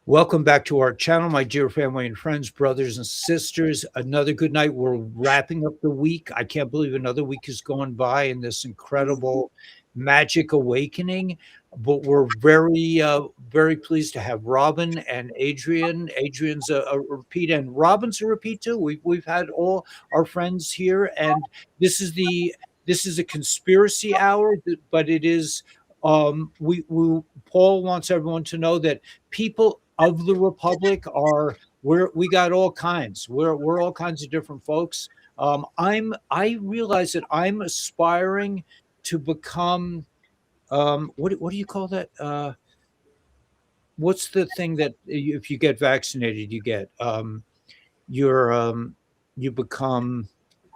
Welcome back to our channel, my dear family and friends, brothers and sisters. Another good night. We're wrapping up the week. I can't believe another week has gone by in this incredible magic awakening. But we're very pleased to have Robin and Adrienne. Adrienne's a repeat, and Robin's a repeat too. We've had all our friends here, and this is the this is a conspiracy hour, but it is we Paul wants everyone to know that people of the republic are we got all kinds. We're all kinds of different folks. I realize that I'm aspiring to become what do you call that? What's the thing that if you get vaccinated you get you're you become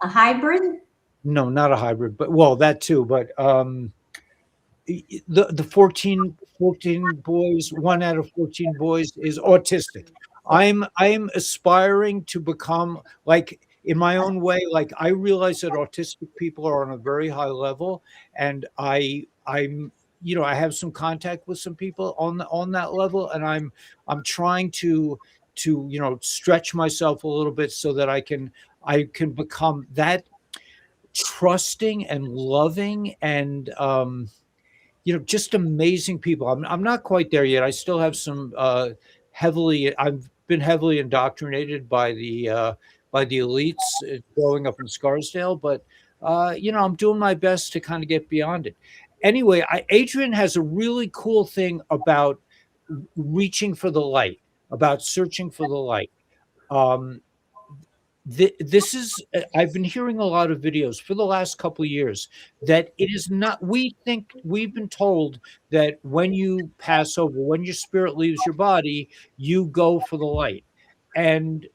A hybrid? no, not a hybrid, but well, that too, but the 14 boys, one out of 14 boys is autistic. I'm aspiring to become like in my own way. Like I realize that autistic people are on a very high level, and I'm I have some contact with some people on that level, and I'm trying to stretch myself a little bit so that I can become that trusting and loving and just amazing people. I'm not quite there yet. I still have some I've been heavily indoctrinated by the elites growing up in Scarsdale, but I'm doing my best to kind of get beyond it. Anyway, Adrian has a really cool thing about reaching for the light, about searching for the light. Um, this is I've been hearing a lot of videos for the last couple of years that it is not. We think we've been told that when you pass over, when your spirit leaves your body, you go for the light. And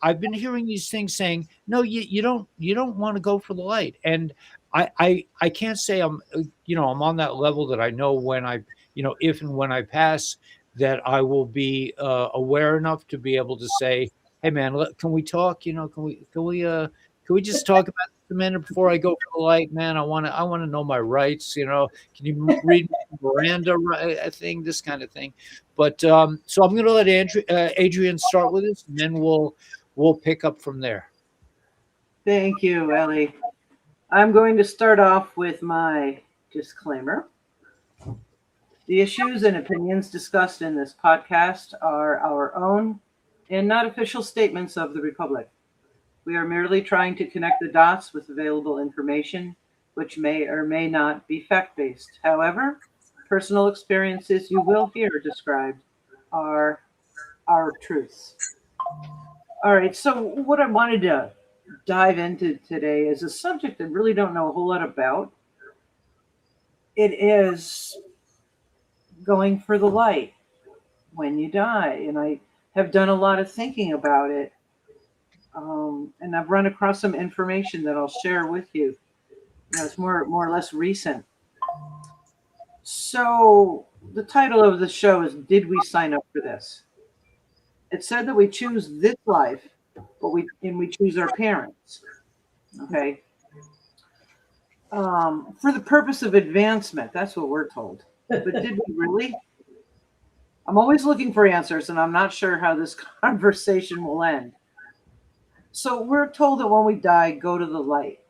I've been hearing these things saying, no, you don't want to go for the light. And I can't say I'm on that level that I know when if and when I pass, that I will be aware enough to be able to say, hey man, can we talk? Can we just talk about this a minute before I go for the light, man? I want to know my rights. Can you read me the Miranda thing, this kind of thing? But so I'm going to let Adrian start with this, and then we'll pick up from there. Thank you, Ellie. I'm going to start off with my disclaimer. The issues and opinions discussed in this podcast are our own and not official statements of the Republic. We are merely trying to connect the dots with available information, which may or may not be fact-based. However, personal experiences you will hear described are our truths. All right, so what I wanted to dive into today is a subject I really don't know a whole lot about. It is going for the light when you die, and I have done a lot of thinking about it, and I've run across some information that I'll share with you. It's more or less recent. So the title of the show is "Did We Sign Up for This?" It said that we choose this life, but we choose our parents. Okay. For the purpose of advancement, that's what we're told. But did we really? I'm always looking for answers, and I'm not sure how this conversation will end. So we're told that when we die, go to the light.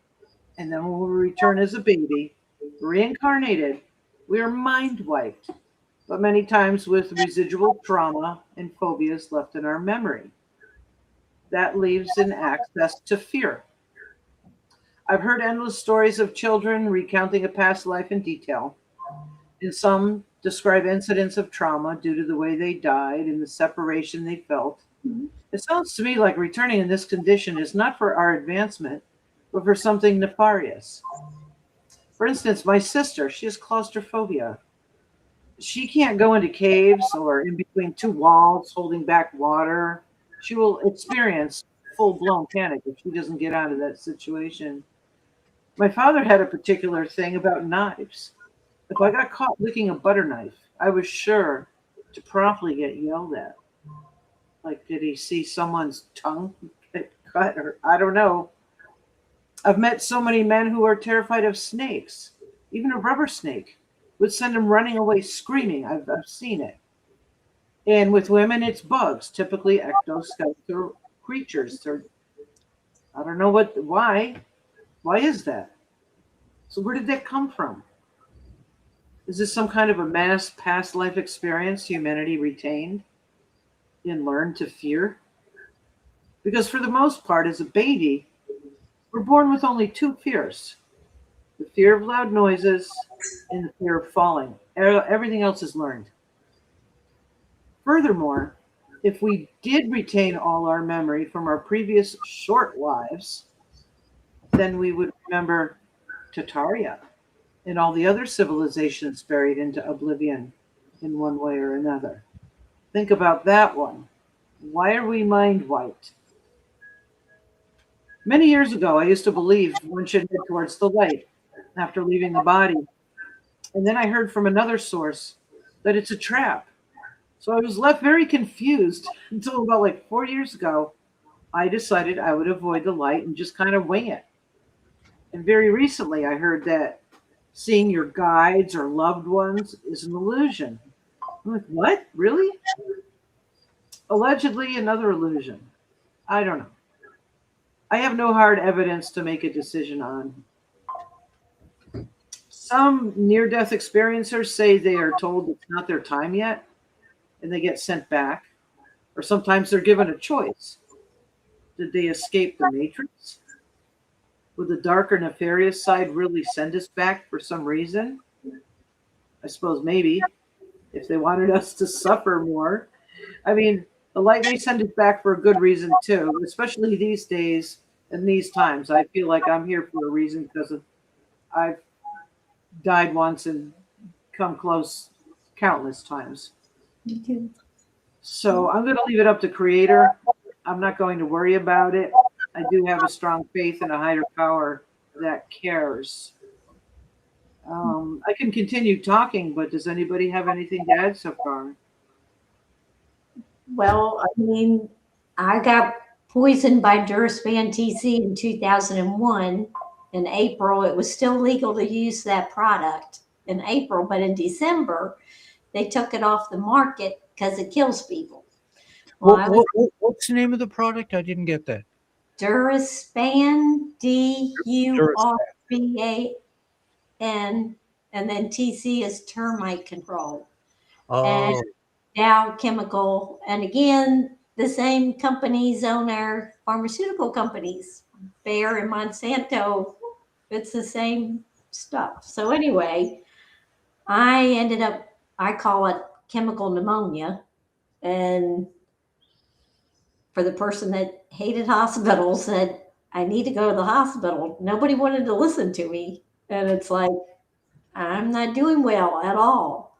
And then when we return as a baby, reincarnated, we are mind wiped, but many times with residual trauma and phobias left in our memory. That leaves an access to fear. I've heard endless stories of children recounting a past life in detail, and some describe incidents of trauma due to the way they died and the separation they felt. It sounds to me like returning in this condition is not for our advancement, but for something nefarious. For instance, my sister, she has claustrophobia. She can't go into caves or in between two walls holding back water. She will experience full blown panic if she doesn't get out of that situation. My father had a particular thing about knives. If I got caught licking a butter knife, I was sure to promptly get yelled at. Like, did he see someone's tongue get cut? Or I don't know. I've met so many men who are terrified of snakes. Even a rubber snake would send them running away screaming. I've seen it. And with women, it's bugs, typically ectoskeletal creatures. I don't know why. Why is that? So where did that come from? Is this some kind of a mass past life experience humanity retained and learned to fear? Because for the most part, as a baby, we're born with only two fears: the fear of loud noises and the fear of falling. Everything else is learned. Furthermore, if we did retain all our memory from our previous short lives, then we would remember Tataria and all the other civilizations buried into oblivion in one way or another. Think about that one. Why are we mind wiped? Many years ago, I used to believe one should head towards the light after leaving the body. And then I heard from another source that it's a trap. So I was left very confused until about like 4 years ago. I decided I would avoid the light and just kind of wing it. And very recently, I heard that seeing your guides or loved ones is an illusion. I'm like, what? Really? Allegedly, another illusion. I don't know. I have no hard evidence to make a decision on. Some near death experiencers say they are told it's not their time yet and they get sent back, or sometimes they're given a choice. Did they escape the matrix? Would the darker, nefarious side really send us back for some reason? I suppose maybe, if they wanted us to suffer more. I mean, the light may send us back for a good reason too, especially these days and these times. I feel like I'm here for a reason because I've died once and come close countless times. Me too. So I'm going to leave it up to Creator. I'm not going to worry about it. I do have a strong faith in a higher power that cares. I can continue talking, but does anybody have anything to add so far? Well, I mean, I got poisoned by Duraspan TC in 2001. In April, it was still legal to use that product in April, but in December, they took it off the market because it kills people. Well, What's the name of the product? I didn't get that. Duraspan, Duraspan. Duraspan, and then TC is termite control. And Oh, Dow Chemical, and again, the same companies own our pharmaceutical companies, Bayer and Monsanto. It's the same stuff. So anyway, I call it chemical pneumonia. And for the person that hated hospitals, said, I need to go to the hospital. Nobody wanted to listen to me. And it's like, I'm not doing well at all.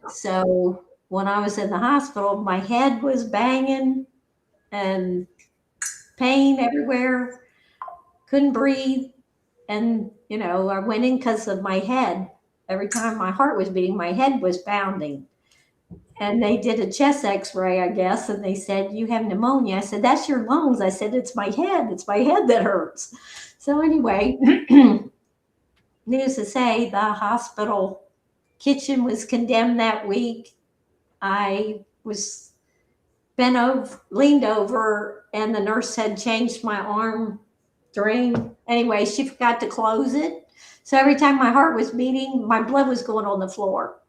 So when I was in the hospital, my head was banging and pain everywhere, couldn't breathe. And, I went in because of my head. Every time my heart was beating, my head was pounding. And they did a chest x-ray, I guess, and they said, you have pneumonia. I said, that's your lungs. I said, it's my head. It's my head that hurts. So anyway, news to say, the hospital kitchen was condemned that week. I was leaned over, and the nurse had changed my arm drain. Anyway, she forgot to close it. So every time my heart was beating, my blood was going on the floor.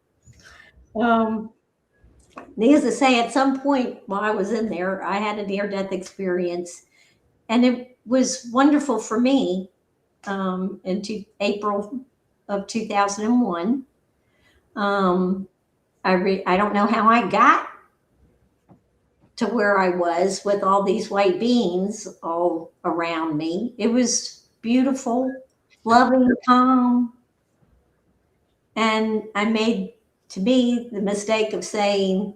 Needless to say, at some point while I was in there, I had a near-death experience, and it was wonderful for me in April of 2001. I don't know how I got to where I was with all these white beings all around me. It was beautiful, loving, calm. And I made, to me, the mistake of saying,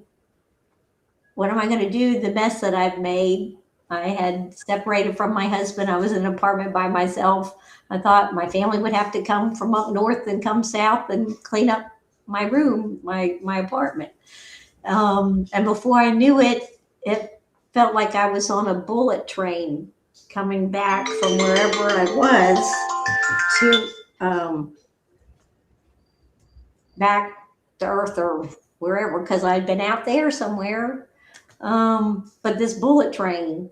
what am I going to do? The mess that I've made. I had separated from my husband. I was in an apartment by myself. I thought my family would have to come from up north and come south and clean up my room, my apartment. And before I knew it, it felt like I was on a bullet train coming back from wherever I was to back to Earth or wherever, because I'd been out there somewhere. But this bullet train,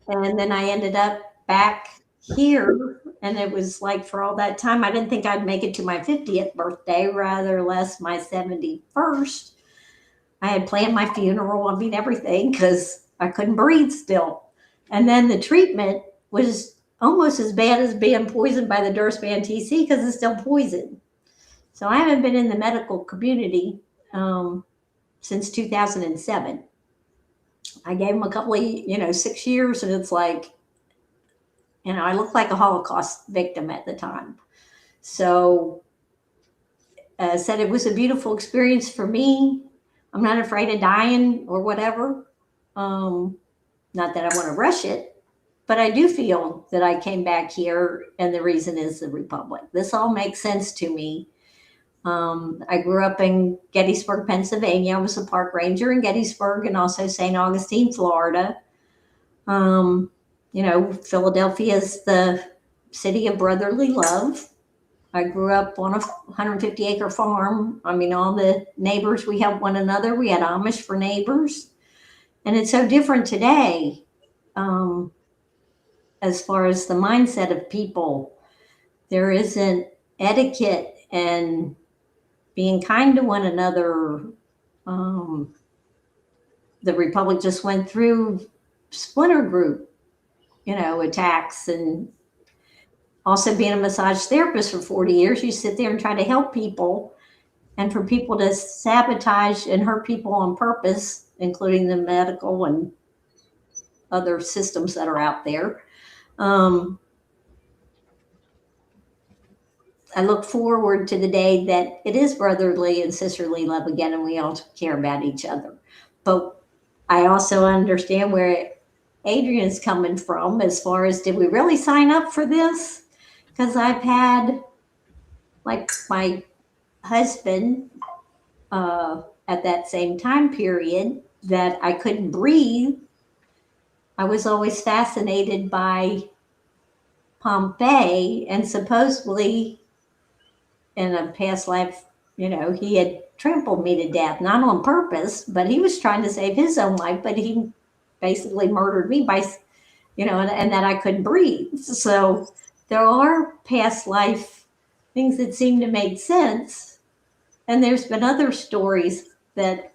and then I ended up back here, and it was like for all that time, I didn't think I'd make it to my 50th birthday, rather less my 71st. I had planned my funeral, I mean, everything, because I couldn't breathe still. And then the treatment was almost as bad as being poisoned by the Durstban TC because it's still poison. So I haven't been in the medical community since 2007. I gave him a couple of, 6 years, and it's like, I looked like a Holocaust victim at the time. So said it was a beautiful experience for me. I'm not afraid of dying or whatever. Not that I want to rush it, but I do feel that I came back here, and the reason is the Republic. This all makes sense to me. I grew up in Gettysburg, Pennsylvania. I was a park ranger in Gettysburg and also St. Augustine, Florida. Philadelphia is the city of brotherly love. I grew up on a 150-acre farm. I mean, all the neighbors, we helped one another. We had Amish for neighbors. And it's so different today as far as the mindset of people. There isn't etiquette and being kind to one another. The Republic just went through splinter group, attacks, and also being a massage therapist for 40 years, you sit there and try to help people, and for people to sabotage and hurt people on purpose, including the medical and other systems that are out there. I look forward to the day that it is brotherly and sisterly love again, and we all care about each other. But I also understand where Adrienne's coming from as far as, did we really sign up for this? Because I've had, like, my husband at that same time period that I couldn't breathe. I was always fascinated by Pompeii, and supposedly in a past life, he had trampled me to death, not on purpose, but he was trying to save his own life, but he basically murdered me by, and that I couldn't breathe. So there are past life things that seem to make sense. And there's been other stories that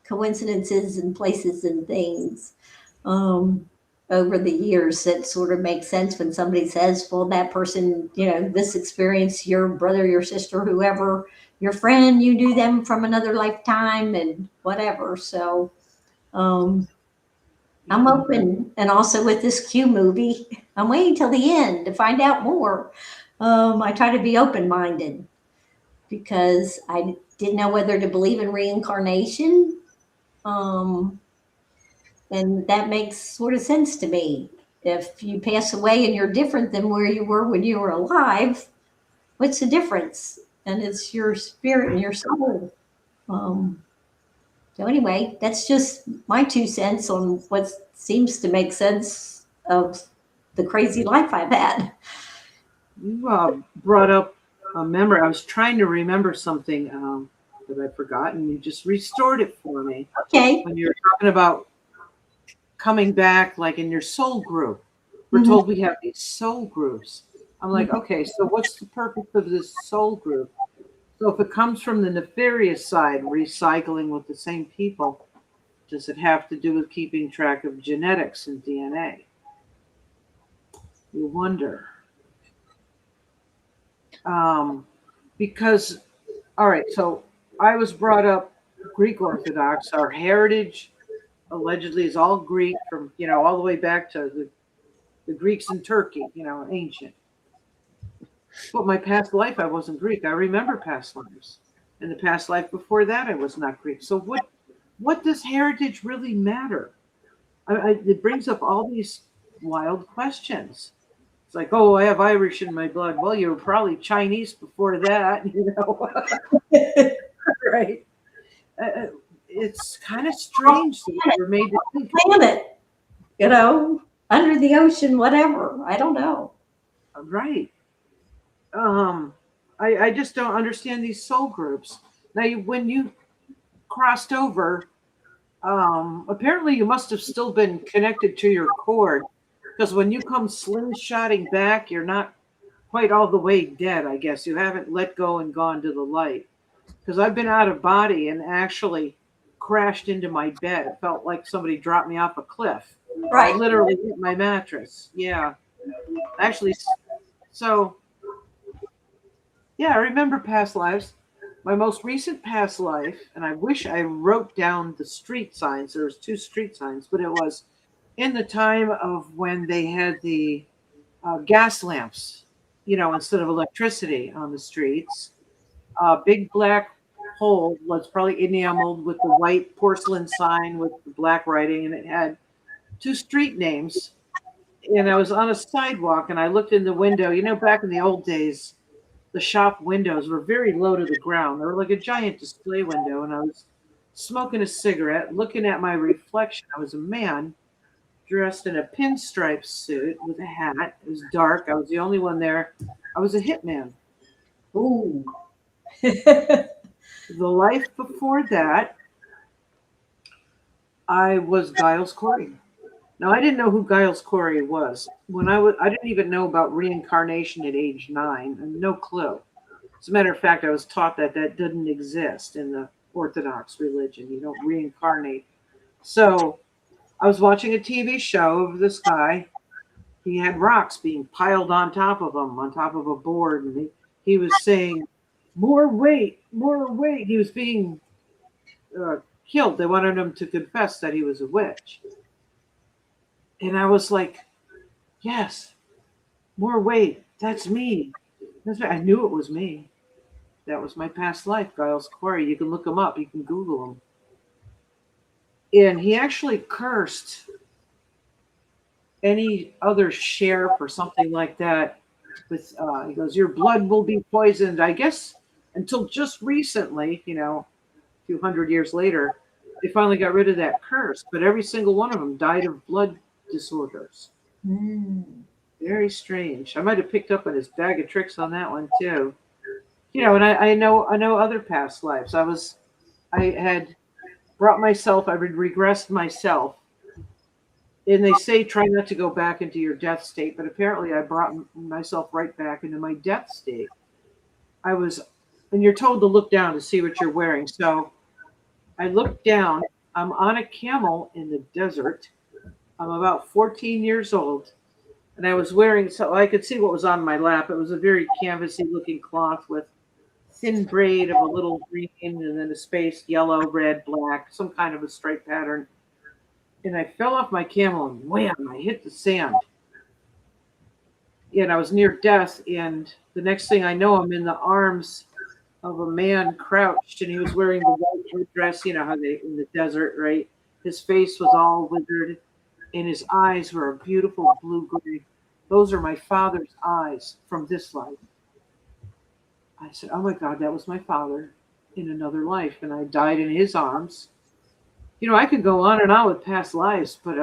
coincidences and places and things over the years that sort of make sense when somebody says, well, that person, this experience, your brother, your sister, whoever, your friend, you knew them from another lifetime and whatever. So I'm open. And also with this Q movie, I'm waiting till the end to find out more. I try to be open-minded because I didn't know whether to believe in reincarnation. And that makes sort of sense to me. If you pass away and you're different than where you were when you were alive, what's the difference? And it's your spirit and your soul. So anyway, that's just my 2 cents on what seems to make sense of the crazy life I've had. You brought up a memory. I was trying to remember something that I'd forgotten. You just restored it for me. Okay. When you were talking about coming back, like in your soul group, we're told we have these soul groups. I'm like, okay, so what's the purpose of this soul group? So if it comes from the nefarious side, recycling with the same people, does it have to do with keeping track of genetics and DNA? You wonder. Because, all right, so I was brought up Greek Orthodox. Our heritage allegedly is all Greek from, all the way back to the Greeks in Turkey, ancient. But my past life, I wasn't Greek. I remember past lives. And the past life before that, I was not Greek. So what does heritage really matter? It brings up all these wild questions. It's like, oh, I have Irish in my blood. Well, you were probably Chinese before that, right? It's kind of strange that we're made to think. Planet, under the ocean, whatever. I don't know. Right. I just don't understand these soul groups. Now, when you crossed over. Apparently you must have still been connected to your cord, because when you come slingshotting back, you're not quite all the way dead, I guess. You haven't let go and gone to the light. Because I've been out of body and actually crashed into my bed. It felt like somebody dropped me off a cliff. I Right. literally hit my mattress. Yeah. Actually, so, yeah, I remember past lives. My most recent past life, and I wish I wrote down the street signs. There was 2 street signs, but it was in the time of when they had the gas lamps, instead of electricity on the streets. A big black pole was probably enameled with the white porcelain sign with the black writing, and it had 2 street names. And I was on a sidewalk, and I looked in the window. Back in the old days, the shop windows were very low to the ground. They were like a giant display window, and I was smoking a cigarette, looking at my reflection. I was a man dressed in a pinstripe suit with a hat. It was dark. I was the only one there. I was a hitman. Ooh. The life before that, I was Giles Corey. Now, I didn't know who Giles Corey was. I didn't even know about reincarnation at age 9. I had no clue. As a matter of fact, I was taught that didn't exist in the Orthodox religion. You don't reincarnate. So I was watching a TV show of this guy. He had rocks being piled on top of him, on top of a board, and he was saying, "More weight, more weight." He was being killed. They wanted him to confess that he was a witch. And I was like, yes, more weight. That's me. I knew it was me. That was my past life, Giles Corey. You can look him up. You can Google him. And he actually cursed any other sheriff or something like that. He goes, "Your blood will be poisoned." I guess until just recently, a few hundred years later, they finally got rid of that curse. But every single one of them died of blood disorders. Very strange. I might have picked up on his bag of tricks on that one too. And I know other past lives. I had brought myself, I regressed myself. And they say try not to go back into your death state, but apparently I brought myself right back into my death state. And you're told to look down to see what you're wearing. So I looked down. I'm on a camel in the desert. I'm about 14 years old, and I was wearing, so I could see what was on my lap. It was a very canvasy looking cloth with thin braid of a little green and then a space yellow, red, black, some kind of a stripe pattern. And I fell off my camel and wham, I hit the sand. And I was near death. And the next thing I know, I'm in the arms of a man crouched, and he was wearing the white dress, how they in the desert, right? His face was all withered, and his eyes were a beautiful blue green. Those are my father's eyes from this life. I said, "Oh my God, that was my father in another life," and I died in his arms. I could go on and on with past lives, but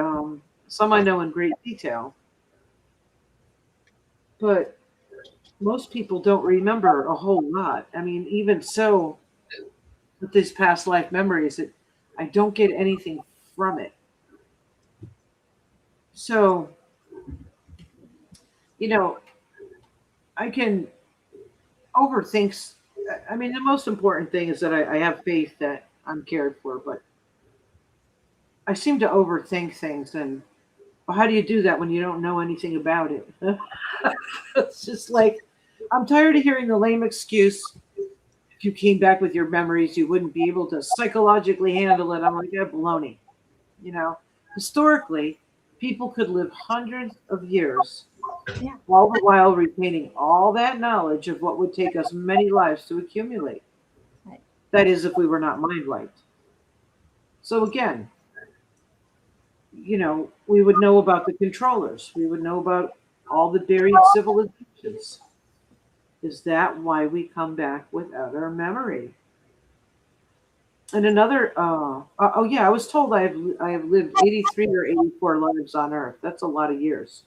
some I know in great detail. But most people don't remember a whole lot. I mean, even so, with these past life memories, I don't get anything from it. So, I can overthink. I mean, the most important thing is that I have faith that I'm cared for, but I seem to overthink things. And well, how do you do that when you don't know anything about it? It's just like, I'm tired of hearing the lame excuse. If you came back with your memories, you wouldn't be able to psychologically handle it. I'm like, yeah, baloney. Historically, people could live hundreds of years, all the while retaining all that knowledge of what would take us many lives to accumulate. Right. That is, if we were not mind wiped. So again, we would know about the controllers. We would know about all the buried civilizations. Is that why we come back without our memory? And another, I was told I have lived 83 or 84 lives on Earth. That's a lot of years.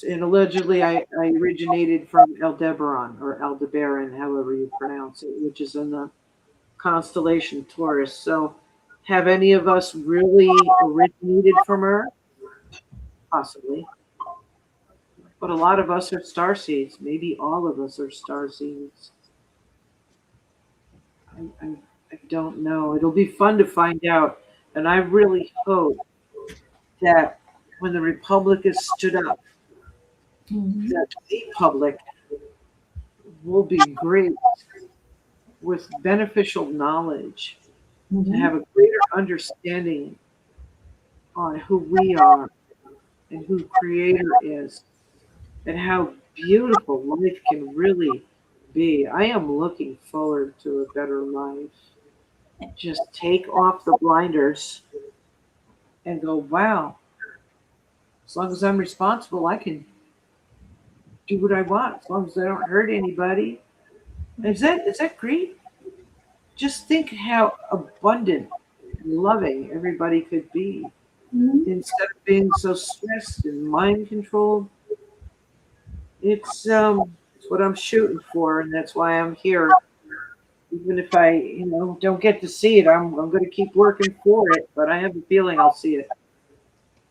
And allegedly, I originated from Aldebaran, or Aldebaran, however you pronounce it, which is in the constellation Taurus. So have any of us really originated from her? Possibly. But a lot of us are star seeds. Maybe all of us are star seeds. I don't know. It'll be fun to find out. And I really hope that when the Republic is stood up, that the public will be great with beneficial knowledge and have a greater understanding on who we are and who Creator is and how beautiful life can really be. I am looking forward to a better life. Just take off the blinders and go, wow, as long as I'm responsible, I can do what I want, as long as I don't hurt anybody. Is that great? Just think how abundant and loving everybody could be instead of being so stressed and mind controlled. It's what I'm shooting for, and that's why I'm here. Even if I, don't get to see it, I'm going to keep working for it. But I have a feeling I'll see it.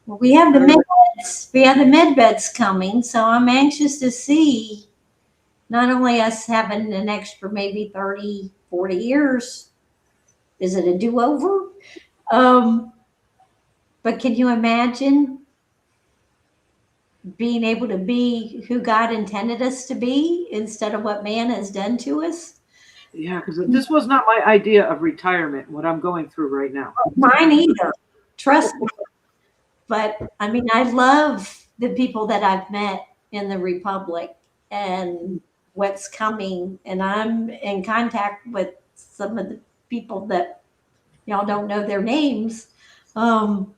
Well, we have the med beds. We have the med beds coming, so I'm anxious to see not only us having an extra maybe 30, 40 years. Is it a do-over? But can you imagine being able to be who God intended us to be instead of what man has done to us? Yeah, because this was not my idea of retirement, what I'm going through right now. Mine either. Trust me. But I mean, I love the people that I've met in the Republic and what's coming. And I'm in contact with some of the people that y'all don't know their names. Well,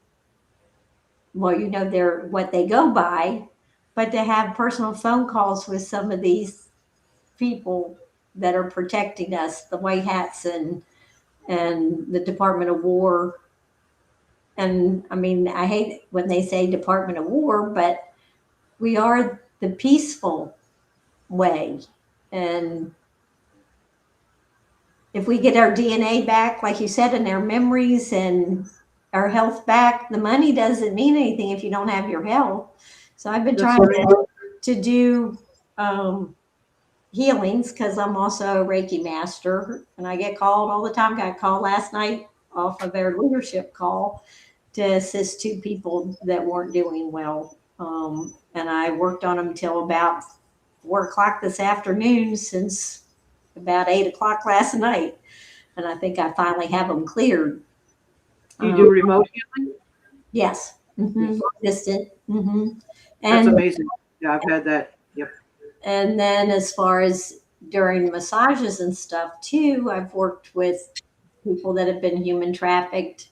what they go by, but to have personal phone calls with some of these people that are protecting us, the White Hats and the Department of War. And I mean, I hate when they say Department of War, but we are the peaceful way. And if we get our DNA back, like you said, and our memories and our health back, the money doesn't mean anything if you don't have your health. So I've been trying to do healings because I'm also a Reiki master, and I get called all the time. Got called last night off of their leadership call to assist two people that weren't doing well. And I worked on them till about 4 o'clock this afternoon since about 8 o'clock last night. And I think I finally have them cleared. You do remote healing? Yes. Distant. That's amazing. Yeah, I've had that. Yep. And then as far as during massages and stuff too, I've worked with people that have been human trafficked,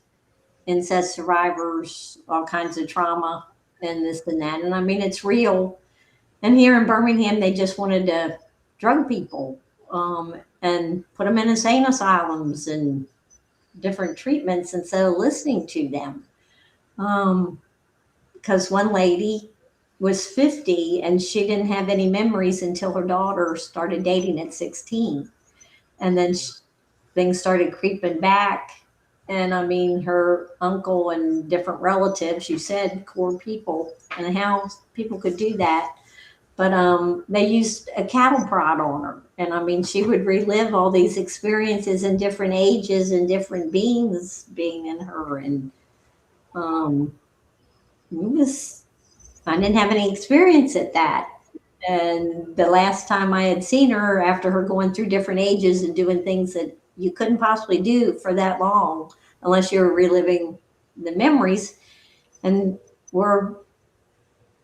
incest survivors, all kinds of trauma and this and that. And I mean, it's real. And here in Birmingham, they just wanted to drug people and put them in insane asylums and different treatments instead of listening to them. Because one lady was 50 and she didn't have any memories until her daughter started dating at 16. And then things started creeping back. And I mean, her uncle and different relatives, you said core people, and how people could do that. But they used a cattle prod on her. And I mean, she would relive all these experiences in different ages and different beings being in her. And I didn't have any experience at that. And the last time I had seen her, after her going through different ages and doing things that you couldn't possibly do for that long, unless you were reliving the memories, and we're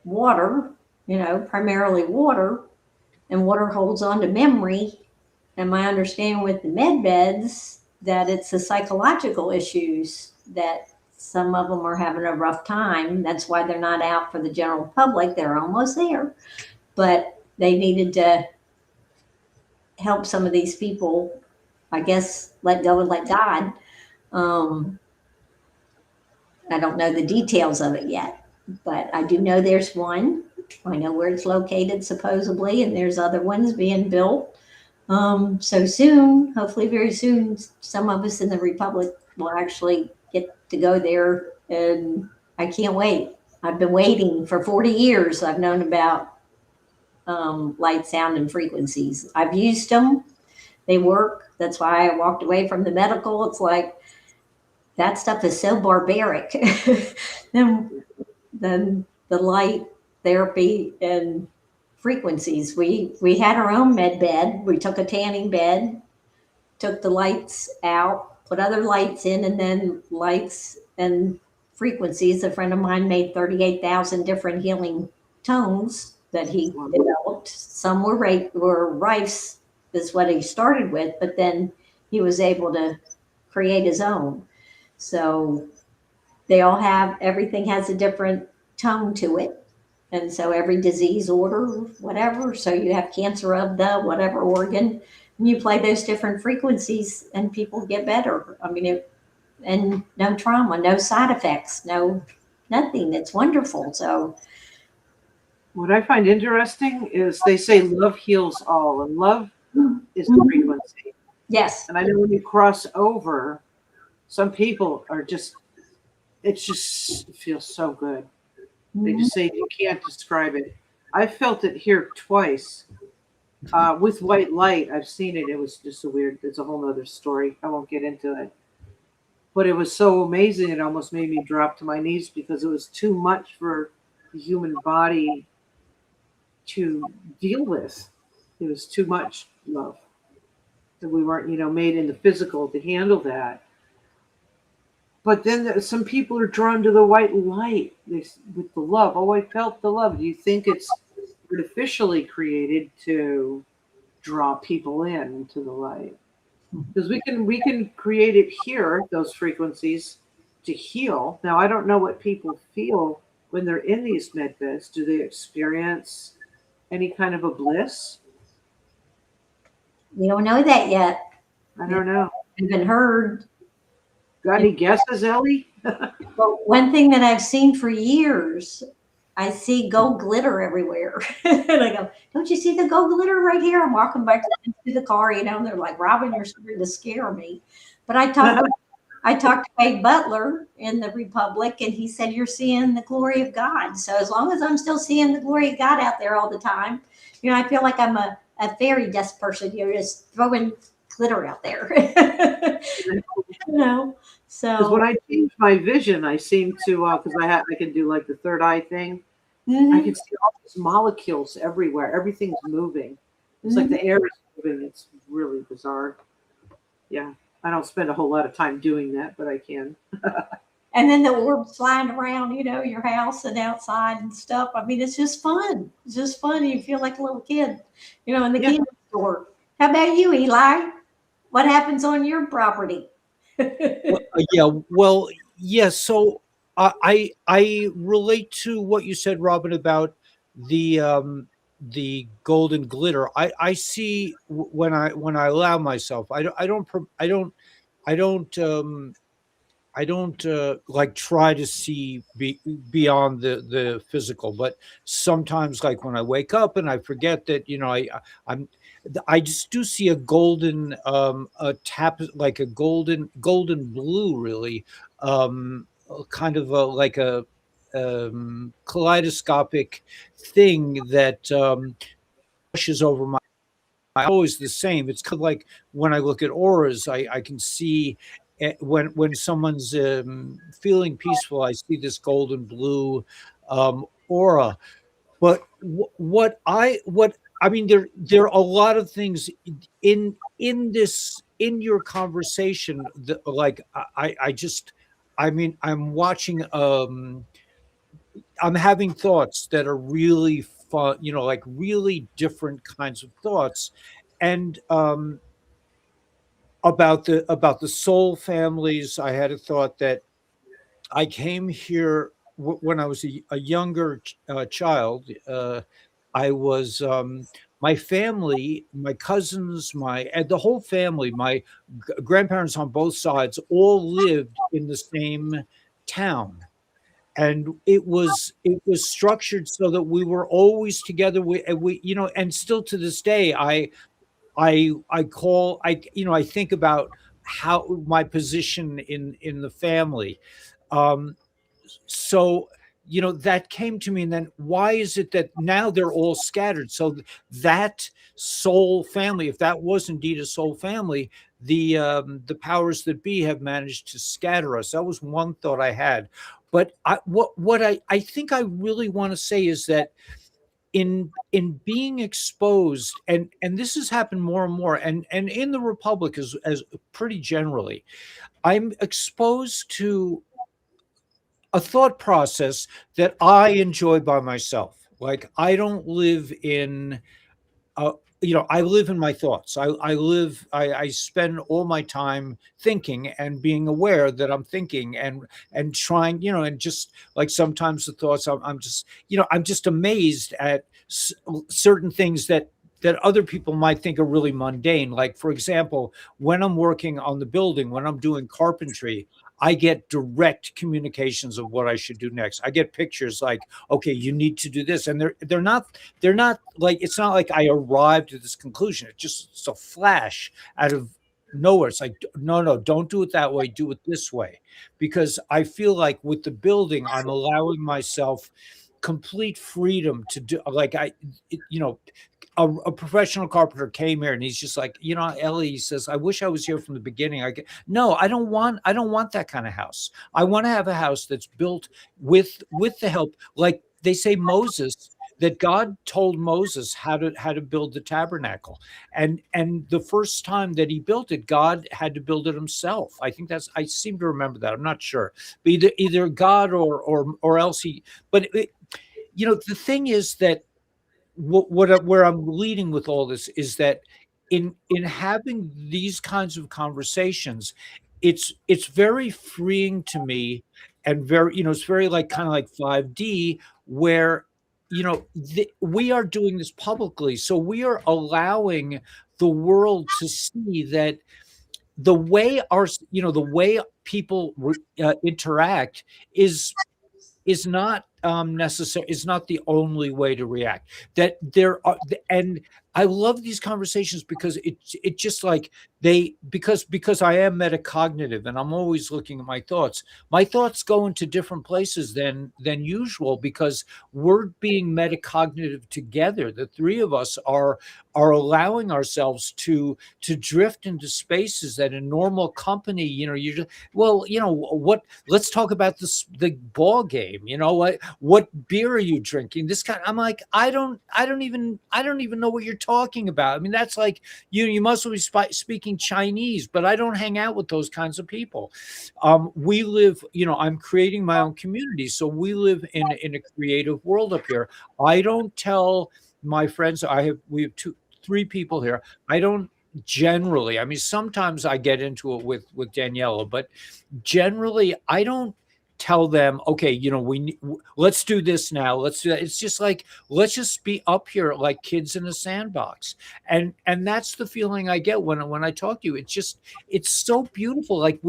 water, primarily water, and water holds on to memory. And my understanding with the med beds, that it's the psychological issues that some of them are having a rough time. That's why they're not out for the general public. They're almost there. But they needed to help some of these people, I guess, let go and let God. I don't know the details of it yet, but I do know there's one. I know where it's located supposedly, and there's other ones being built. So soon, hopefully very soon, some of us in the Republic will actually get to go there, and I can't wait. I've been waiting for 40 years. I've known about light, sound, and frequencies. I've used them. They work. That's why I walked away from the medical. It's like that stuff is so barbaric. Then the light therapy and frequencies. We had our own med bed. We took a tanning bed, took the lights out, put other lights in, and then lights and frequencies. A friend of mine made 38,000 different healing tones that he developed. Some were rice, is what he started with, but then he was able to create his own. So they all have, everything has a different tone to it. And so every disease order, whatever, so you have cancer of the whatever organ, and you play those different frequencies and people get better. I mean, and no trauma, no side effects, no nothing. It's wonderful. So What I find interesting is they say love heals all, and love is the frequency. yes, And I know when you cross over, some people are just, it feels so good. They just say you can't describe it. I felt it here twice with white light. I've seen it. It was just it's a whole nother story. I won't get into it. But it was so amazing. It almost made me drop to my knees because it was too much for the human body to deal with. It was too much love. That we weren't, made in the physical to handle that. But then some people are drawn to the white light with the love. Oh, I felt the love. Do you think it's artificially created to draw people into the light? Because we can create it here, those frequencies, to heal. Now, I don't know what people feel when they're in these med beds. Do they experience any kind of a bliss? we don't know that yet. I don't know. I've been heard. Got any guesses, Ellie? But one thing that I've seen for years, I see gold glitter everywhere. And I go, don't you see the gold glitter right here? I'm walking back to the car, and they're like, Robin, you're starting to scare me. But I talked to Wade Butler in the Republic, and he said, you're seeing the glory of God. So as long as I'm still seeing the glory of God out there all the time, I feel like I'm a fairy dust person. You're just throwing glitter out there. So Because when I change my vision, I seem to because I can do like the third eye thing. I can see all these molecules everywhere. Everything's moving. It's like the air is moving. It's really bizarre. Yeah, I don't spend a whole lot of time doing that, but I can. and then the orbs flying around, your house and outside and stuff. I mean, it's just fun. It's just fun. You feel like a little kid, in the candy store. How about you, Eli? What happens on your property? Yeah. So I relate to what you said, Robin, about the golden glitter. I see when I allow myself. I don't like try to see beyond the physical, but sometimes, like when I wake up and I forget that, I just do see a golden a tap, like a golden blue, really, kind of like a kaleidoscopic thing that washes over my. Always the same. It's kind of like when I look at auras, I can see when someone's feeling peaceful, I see this golden blue aura. But what I mean, there are a lot of things in your conversation that, like, I just, I mean, I'm watching I'm having thoughts that are really fun, like really different kinds of thoughts, and about the soul families. I had a thought that I came here when I was a younger child. I was my family, my cousins, and the whole family, my grandparents on both sides, all lived in the same town, and it was structured so that we were always together. And still to this day, I think about how my position in the family. Um, so that came to me, and then why is it that now they're all scattered? So that soul family, if that was indeed a soul family, the powers that be have managed to scatter us. That was one thought I had. But what I think I really want to say is that in being exposed, and this has happened more and more, and in the Republic as pretty generally, I'm exposed to a thought process that I enjoy by myself. Like, I don't live in, uh, I live in my thoughts. I spend all my time thinking and being aware that I'm thinking, and trying, and just like sometimes the thoughts, I'm just amazed at certain things that other people might think are really mundane. Like, for example, when I'm working on the building, when I'm doing carpentry, I get direct communications of what I should do next. I get pictures like, okay, you need to do this. And they're not like, it's not like I arrived at this conclusion. It's a flash out of nowhere. It's like, no, don't do it that way. Do it this way. Because I feel like with the building, I'm allowing myself complete freedom to do, like, a professional carpenter came here and he's just like, Ellie, he says, I wish I was here from the beginning. No, I don't want that kind of house. I want to have a house that's built with the help, like they say Moses, that God told Moses how to build the tabernacle. And the first time that he built it, God had to build it himself. I seem to remember that. I'm not sure. But either God or else he, but the thing is that where I'm leading with all this is that in having these kinds of conversations, it's very freeing to me, and very, it's very like, kind of like 5D, where we are doing this publicly, so we are allowing the world to see that the way people interact is not necessary, is not the only way to react. That there are, and I love these conversations because it just like because I am metacognitive and I'm always looking at my thoughts. My thoughts go into different places than usual because we're being metacognitive together. The three of us are allowing ourselves to drift into spaces that in normal company, you just, well, what, let's talk about the ball game. What beer are you drinking? This kind. I'm like, I don't even know what you're talking about. I mean, that's like, you must be speaking Chinese, but I don't hang out with those kinds of people. We live, I'm creating my own community, so we live in a creative world up here. I don't tell my friends. We have three people here. I don't generally. I mean, sometimes I get into it with Daniela, but generally I don't tell them, okay, let's do this now. Let's do that. It's just like, let's just be up here like kids in a sandbox. And that's the feeling I get when I talk to you. It's so beautiful. Like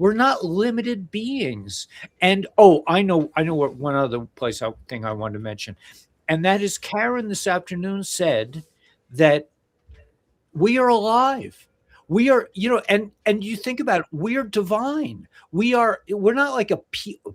we're not limited beings. And I know what one other thing I wanted to mention. And that is, Karen this afternoon said that we are alive. We are, and you think about it, we are divine. We're not like a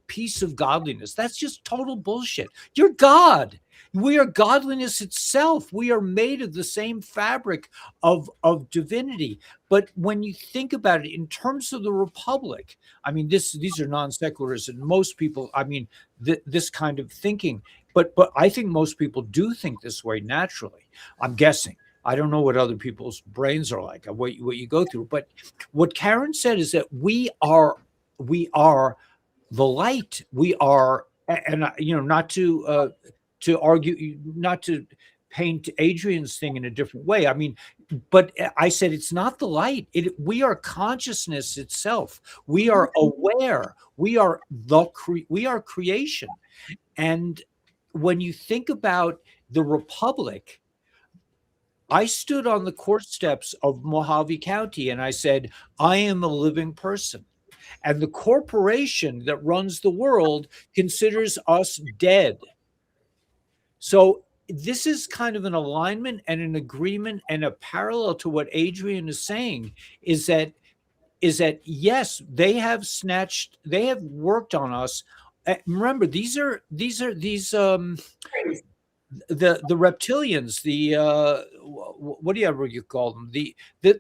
piece of godliness. That's just total bullshit. You're God. We are godliness itself. We are made of the same fabric of divinity. But when you think about it in terms of the Republic, I mean, these are non sequiturs, and most people, I mean, this kind of thinking, but I think most people do think this way naturally. I'm guessing. I don't know what other people's brains are like, what you go through. But what Karen said is that we are the light. We are, and not to argue, not to paint Adrienne's thing in a different way. I mean, but I said it's not the light. We are consciousness itself. We are aware. We are creation. And when you think about the Republic, I stood on the court steps of Mojave County and I said, I am a living person. And the corporation that runs the world considers us dead. So this is kind of an alignment and an agreement and a parallel to what Adrienne is saying, is that yes, they have worked on us. Remember, these are these the reptilians, the what do you call them, the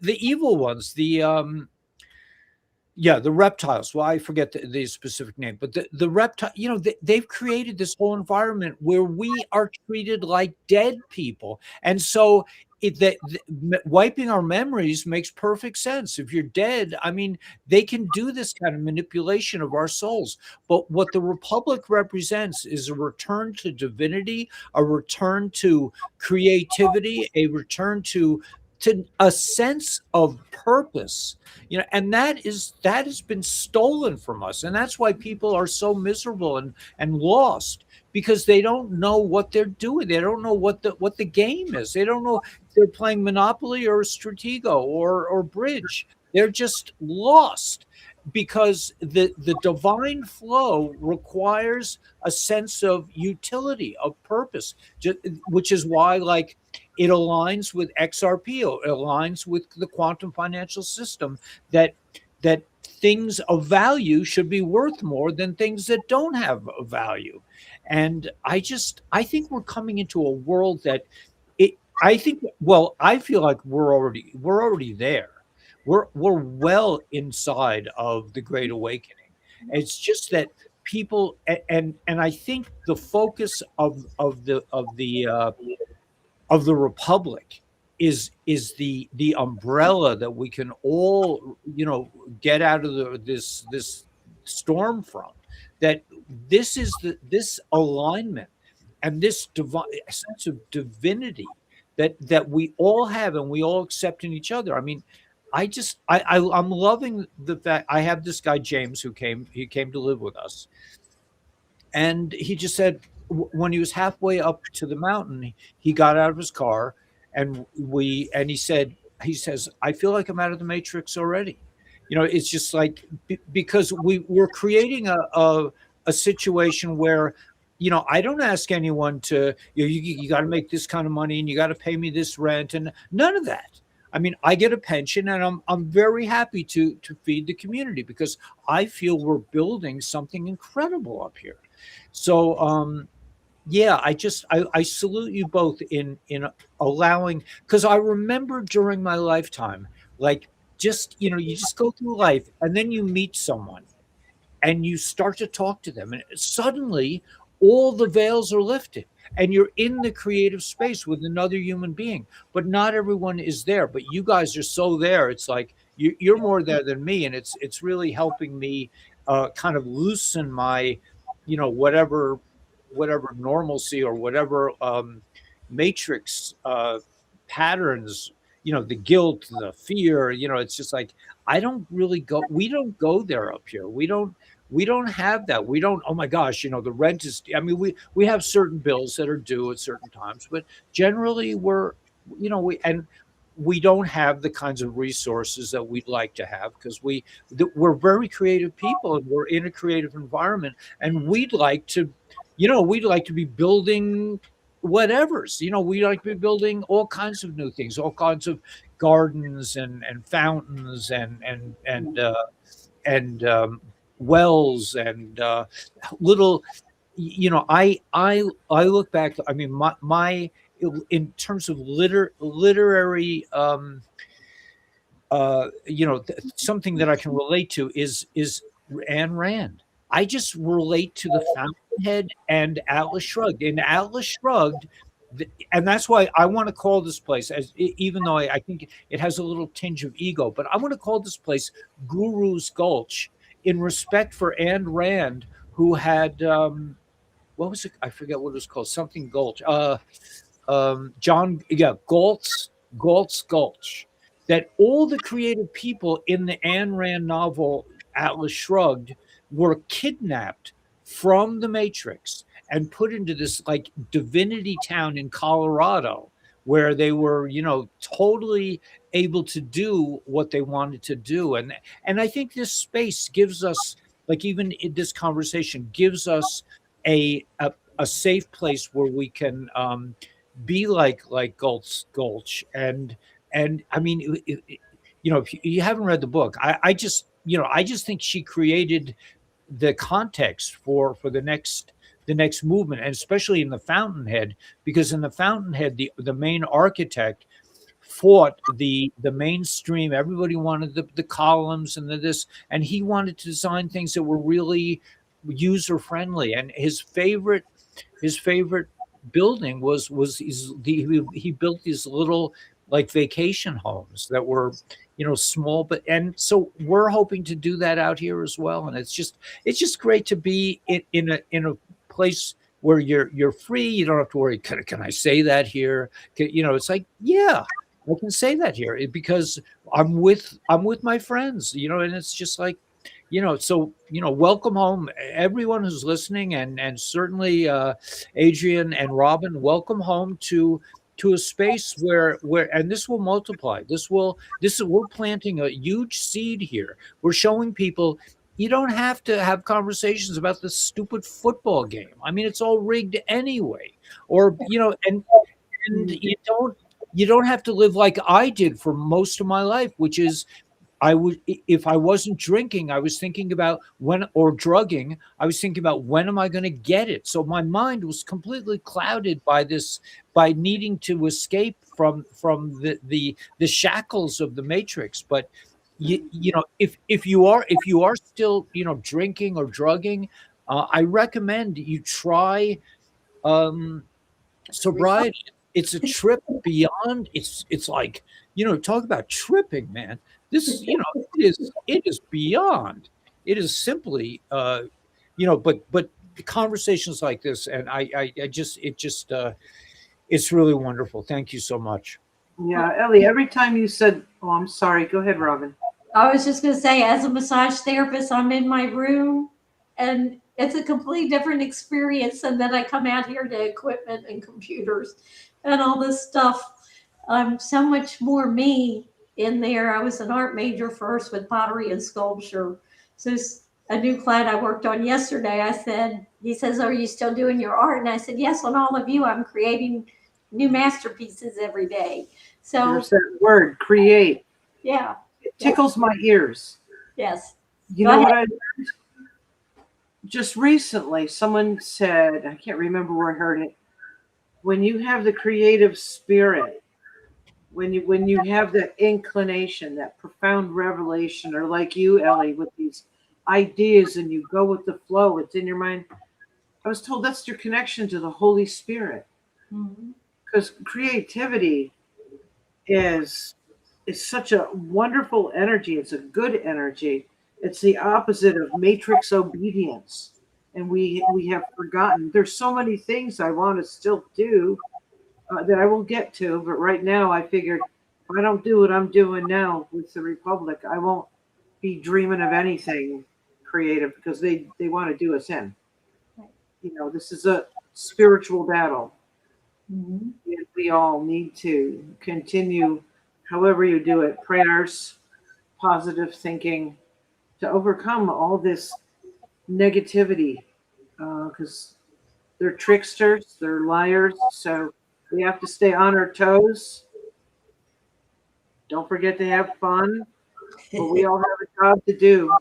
evil ones, the reptiles. Well, I forget the specific name, but the reptile, they've created this whole environment where we are treated like dead people. And so wiping our memories makes perfect sense. If you're dead, I mean, they can do this kind of manipulation of our souls. But what the Republic represents is a return to divinity, a return to creativity, a return to a sense of purpose, and that has been stolen from us. And that's why people are so miserable and lost, because they don't know what they're doing. They don't know what the game is. They don't know if they're playing Monopoly or Stratego or Bridge. They're just lost, because the divine flow requires a sense of utility, of purpose, which is why, like, it aligns with XRP, it aligns with the quantum financial system, that things of value should be worth more than things that don't have a value. And I think we're coming into a world that I feel like we're already there. We're well inside of the Great Awakening. It's just that people, and I think the focus of the Republic is the umbrella that we can all get out of this storm from. That this is this alignment and this divine sense of divinity that we all have and we all accept in each other. I mean, I'm loving the fact I have this guy James who came to live with us, and he just said, when he was halfway up to the mountain, he got out of his car, and he says, I feel like I'm out of the Matrix already. It's just like, because we're creating a situation where, I don't ask anyone to, you got to make this kind of money and you got to pay me this rent, and none of that. I mean, I get a pension, and I'm very happy to feed the community, because I feel we're building something incredible up here. So, yeah, I salute you both in allowing, because I remember during my lifetime, like, just, you just go through life and then you meet someone and you start to talk to them, and suddenly all the veils are lifted and you're in the creative space with another human being. But not everyone is there, but you guys are so there. It's like you're more there than me, and it's really helping me kind of loosen my, whatever normalcy or whatever matrix patterns, the guilt, the fear. It's just like, we don't go there up here. We don't have that. We don't, oh my gosh, the rent is, I mean, we have certain bills that are due at certain times, but generally we don't have the kinds of resources that we'd like to have, because we're very creative people and we're in a creative environment, and we'd like to be building whatevers, we'd like to be building all kinds of new things, all kinds of gardens and fountains and wells and little, I look back, I mean, my in terms of literary something that I can relate to is Ayn Rand. I just relate to the Fountainhead and Atlas Shrugged. In Atlas Shrugged, and that's why I want to call this place, even though I think it has a little tinge of ego, but I want to call this place Guru's Gulch, in respect for Ayn Rand, who had what was it? I forget what it was called. Something Gulch. Galt's Gulch. That all the creative people in the Ayn Rand novel Atlas Shrugged were kidnapped from the Matrix and put into this like divinity town in Colorado, where they were, totally able to do what they wanted to do. And I think this space gives us, like, even in this conversation, gives us a safe place where we can be like Gulch. And I mean, if you haven't read the book, I just, I just think she created the context for the next movement, and especially in the Fountainhead, because in the Fountainhead, the main architect fought the mainstream. Everybody wanted the columns and this, and he wanted to design things that were really user friendly. And his favorite building was he built these little like vacation homes that were small, but and so we're hoping to do that out here as well. And it's just great to be in a place where you're free. You don't have to worry, can I say that here? It's like, yeah, I can say that here because I'm with my friends, and it's just like, so welcome home, everyone who's listening, and certainly Adrienne and Robin, welcome home to a space where and this will multiply. We're planting a huge seed here. We're showing people you don't have to have conversations about this stupid football game. I mean, it's all rigged anyway. Or and you don't have to live like I did for most of my life, which is if I wasn't drinking, I was thinking about or drugging, I was thinking about when am I going to get it? So my mind was completely clouded by needing to escape from the shackles of the matrix. But if you are still drinking or drugging, I recommend you try sobriety. It's a trip beyond. It's like, talk about tripping, man. This, it is beyond. It is simply, but conversations like this, and it's really wonderful. Thank you so much. Yeah, Ellie, every time you said, oh, I'm sorry, go ahead, Robin. I was just going to say, as a massage therapist, I'm in my room, and it's a completely different experience. And then I come out here to equipment and computers and all this stuff. I'm so much more me in there. I was an art major first with pottery and sculpture. So a new client I worked on yesterday, he says, are you still doing your art? And I said, yes, on all of you. I'm creating new masterpieces every day. So there's that word, create. Yeah. It tickles my ears. Yes. You know what I learned? Just recently, someone said, I can't remember where I heard it, when you have the creative spirit, when you have that inclination, that profound revelation, or like you, Ellie, with these ideas and you go with the flow, it's in your mind. I was told that's your connection to the Holy Spirit. Because creativity is such a wonderful energy. It's a good energy. It's the opposite of matrix obedience. And we have forgotten. There's so many things I want to still do that I will get to. But right now I figured if I don't do what I'm doing now with the Republic, I won't be dreaming of anything creative because they want to do us in. This is a spiritual battle. And we all need to continue, however you do it, prayers, positive thinking, to overcome all this negativity, because they're tricksters, they're liars. So we have to stay on our toes. Don't forget to have fun. But we all have a job to do.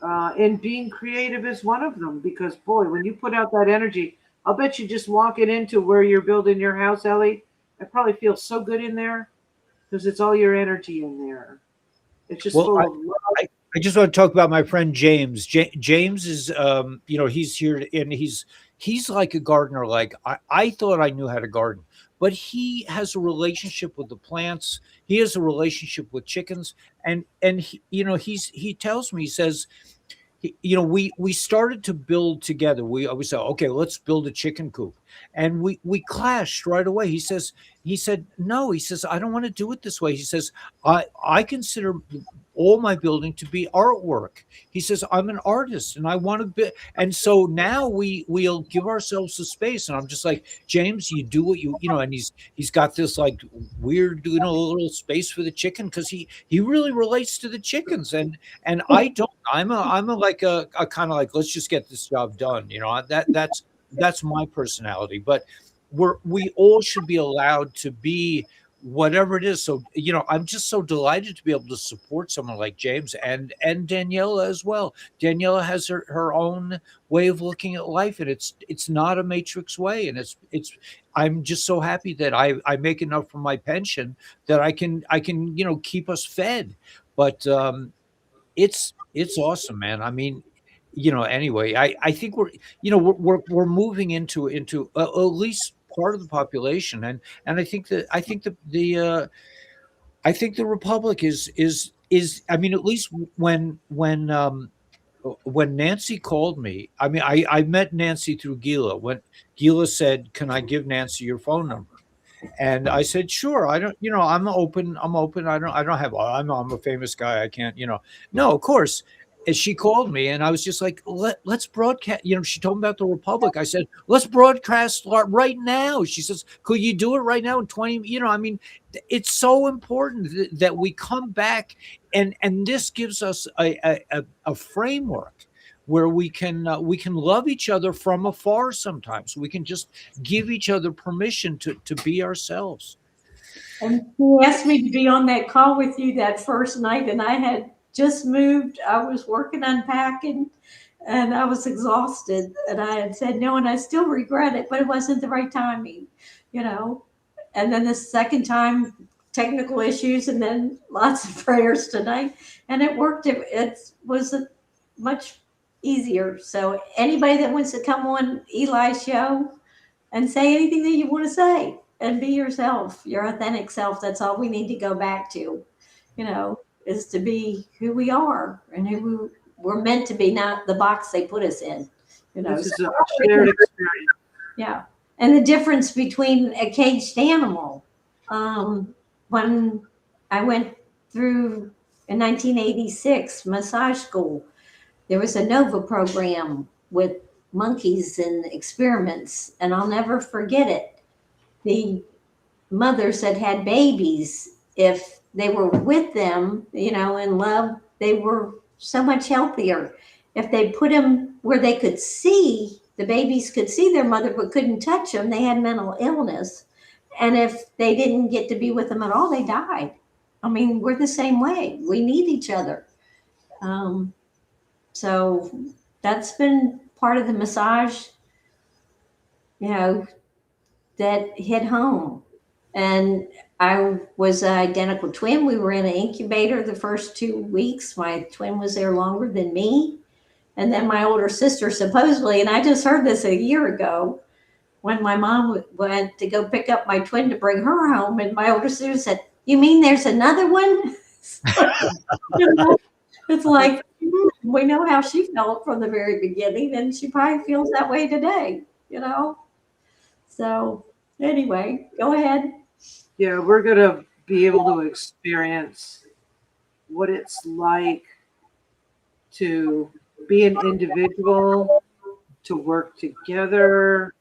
And being creative is one of them, because, boy, when you put out that energy, I'll bet you just walking into where you're building your house, Ellie, I probably feel so good in there because it's all your energy in there. It's just full of love. I just want to talk about my friend James. James is, he's here, and he's like a gardener. Like I thought I knew how to garden, but he has a relationship with the plants. He has a relationship with chickens, and he tells me, he says, we started to build together. We always said, okay, let's build a chicken coop. And we clashed right away. He said, no, he says, I don't want to do it this way. He says, I consider all my building to be artwork. He says, I'm an artist and I want to be. And so now we'll give ourselves a space. And I'm just like, James, you do what and he's got this like weird, little space for the chicken, because he really relates to the chickens. And I don't. I'm a like a kind of like, let's just get this job done. That's my personality. But we all should be allowed to be whatever it is. So, I'm just so delighted to be able to support someone like James and Daniela as well. Daniela has her own way of looking at life, and it's not a matrix way. And it's I'm just so happy that I make enough from my pension that I can keep us fed. But it's awesome, man. I mean, anyway, I think we're moving into at least part of the population, and I think the republic is I mean, at least when Nancy called me, I mean, I met Nancy through Gila. When Gila said, "Can I give Nancy your phone number?" And I said, sure. I don't, I'm open. I'm open. I don't have, I'm a famous guy. I can't, no, of course. And she called me and I was just like, let's broadcast, she told me about the Republic. I said, let's broadcast right now. She says, could you do it right now in 20, I mean, it's so important that we come back and this gives us a framework where we can love each other from afar. Sometimes we can just give each other permission to be ourselves. And he asked me to be on that call with you that first night, and I had just moved. I was working unpacking, and I was exhausted. And I had said no, and I still regret it, but it wasn't the right timing, And then the second time, technical issues, and then lots of prayers tonight, and it worked. It was much easier. So anybody that wants to come on Eli's show and say anything that you want to say and be yourself, your authentic self, that's all we need to go back to, is to be who we are and who we're meant to be, not the box they put us in. This is a shared experience. Yeah. And the difference between a caged animal, when I went through in 1986 massage school, there was a NOVA program with monkeys and experiments, and I'll never forget it. The mothers that had babies, if they were with them, in love, they were so much healthier. If they put them where they could see, the babies could see their mother but couldn't touch them, they had mental illness. And if they didn't get to be with them at all, they died. I mean, we're the same way. We need each other. So that's been part of the massage, that hit home. And I was an identical twin. We were in an incubator the first 2 weeks. My twin was there longer than me. And then my older sister, supposedly, and I just heard this a year ago, when my mom went to go pick up my twin to bring her home, and my older sister said, "You mean there's another one?" It's like, we know how she felt from the very beginning, and she probably feels that way today, So anyway, go ahead. Yeah, we're going to be able to experience what it's like to be an individual, to work together.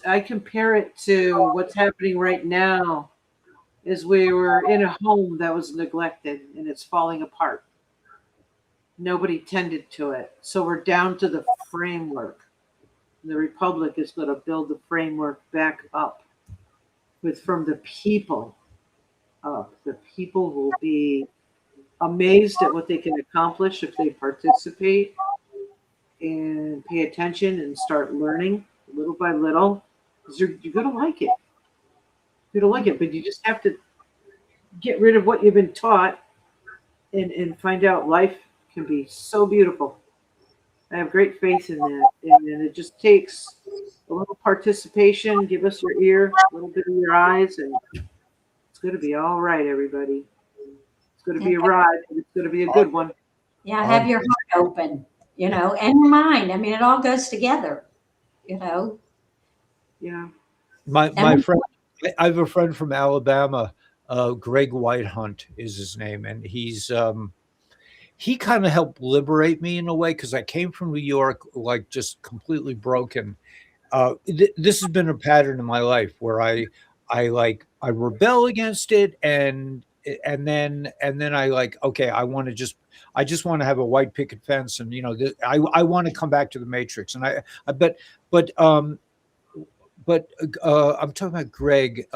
I compare it to what's happening right now is we were in a home that was neglected and it's falling apart. Nobody tended to it. So we're down to the framework. The Republic is going to build the framework back up from the people up. The people will be amazed at what they can accomplish if they participate and pay attention and start learning little by little. Because you're going to like it. You're going to like it, but you just have to get rid of what you've been taught and find out life can be so beautiful. I have great faith in that. And it just takes a little participation. Give us your ear, a little bit of your eyes, and it's going to be all right, everybody. It's going to be a ride, but it's going to be a good one. Yeah, have your heart open, and your mind. I mean, it all goes together, Yeah. My friend, I have a friend from Alabama, Greg Whitehunt is his name, and he kind of helped liberate me in a way because I came from New York like just completely broken. This has been a pattern in my life where I rebel against it, and then I like, okay, I just want to have a white picket fence, and I want to come back to the Matrix, and but I'm talking about Greg.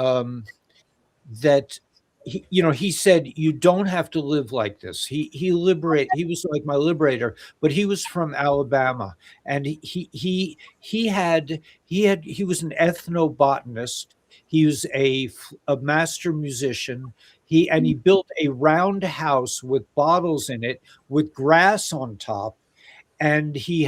That he said you don't have to live like this. He was like my liberator, but he was from Alabama, and he was an ethnobotanist. He was a master musician. He built a round house with bottles in it with grass on top, and he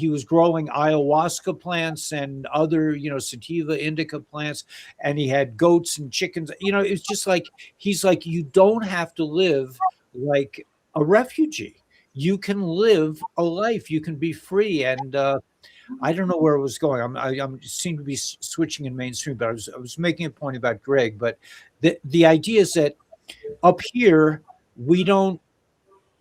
was growing ayahuasca plants and other sativa indica plants, and he had goats and chickens. It's just like he's like, you don't have to live like a refugee. You can live a life, you can be free. And I don't know where it was going. I'm seem to be switching in mainstream, but I was making a point about Greg. But the idea is that up here we don't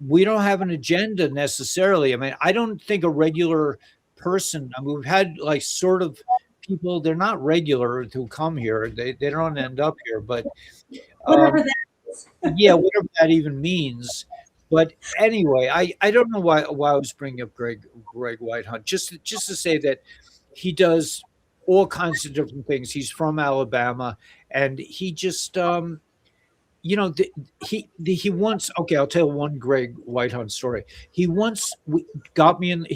have an agenda necessarily. I mean, I don't think a regular person, I mean, we've had like sort of people, they're not regular who come here. They don't end up here, but Whatever that is. yeah, whatever that even means. But anyway, I don't know why I was bringing up Greg Whitehunt. Just to say that he does all kinds of different things. He's from Alabama, and he just he once, okay, I'll tell one Greg Whitehunt story. He once got me in.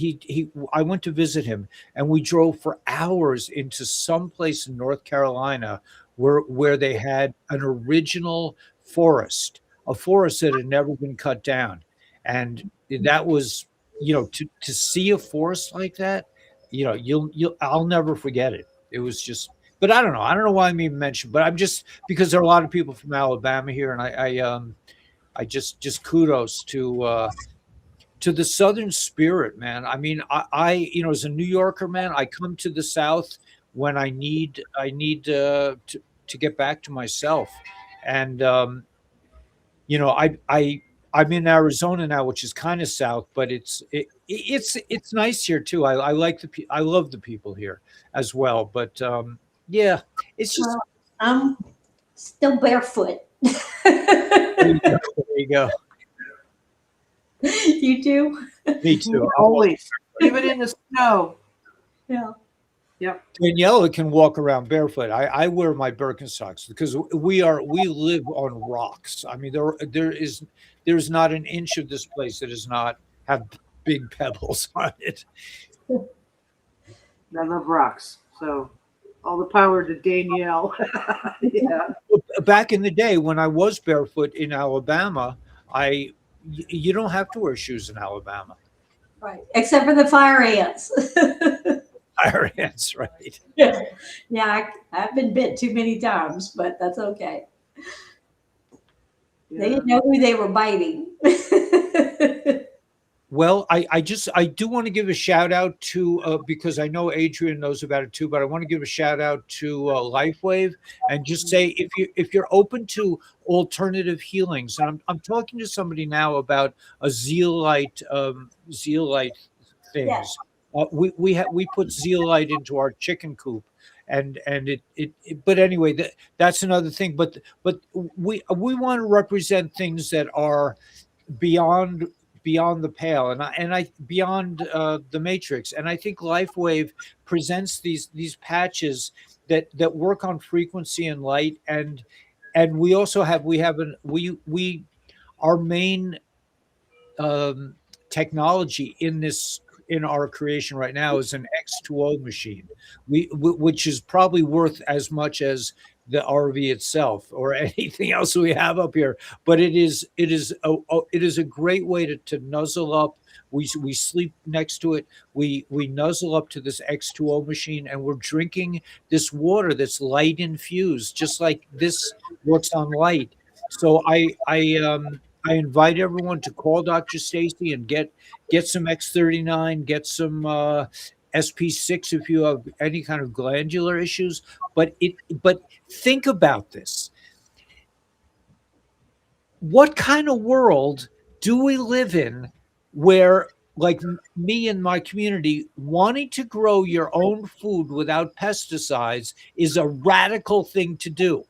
I went to visit him, and we drove for hours into some place in North Carolina where they had an original forest, a forest that had never been cut down. And that was, to see a forest like that, I'll never forget it. It was just, but I don't know. I don't know why I'm even mentioned, but I'm just, because there are a lot of people from Alabama here, and I just kudos to the Southern spirit, man. I mean, I as a New Yorker, man, I come to the South when I need to get back to myself. And I'm in Arizona now, which is kind of south, but it's nice here too. I like I love the people here as well. But yeah, it's just, Well, I'm still barefoot. there you go. You do? Me too. Always, even in the snow. Yeah. Yep. Daniela can walk around barefoot. I wear my Birkenstocks because we live on rocks. I mean, there's not an inch of this place that does not have big pebbles on it. I love rocks. So all the power to Danielle. Yeah. Back in the day when I was barefoot in Alabama, you don't have to wear shoes in Alabama. Right. Except for the fire ants. Fire ants, right? Yeah, I've been bit too many times, but that's okay. They didn't know who they were biting. Well, I do want to give a shout out to because I know Adrienne knows about it too, but I want to give a shout out to LifeWave and just say if you're open to alternative healings, and I'm talking to somebody now about a zeolite things. Yeah. We put zeolite into our chicken coop, and but anyway, that's another thing. But we want to represent things that are beyond the pale, and I beyond the matrix. And I think LifeWave presents these patches that work on frequency and light, and we also have our main technology in our creation right now is an X2O machine, which is probably worth as much as the RV itself or anything else we have up here. But it is a great way to nuzzle up. We sleep next to it. We nuzzle up to this X2O machine, and we're drinking this water that's light infused, just like this works on light. So I invite everyone to call Dr. Stacy and get some X39, get some SP6 if you have any kind of glandular issues. But think about this. What kind of world do we live in where, like me and my community, wanting to grow your own food without pesticides is a radical thing to do?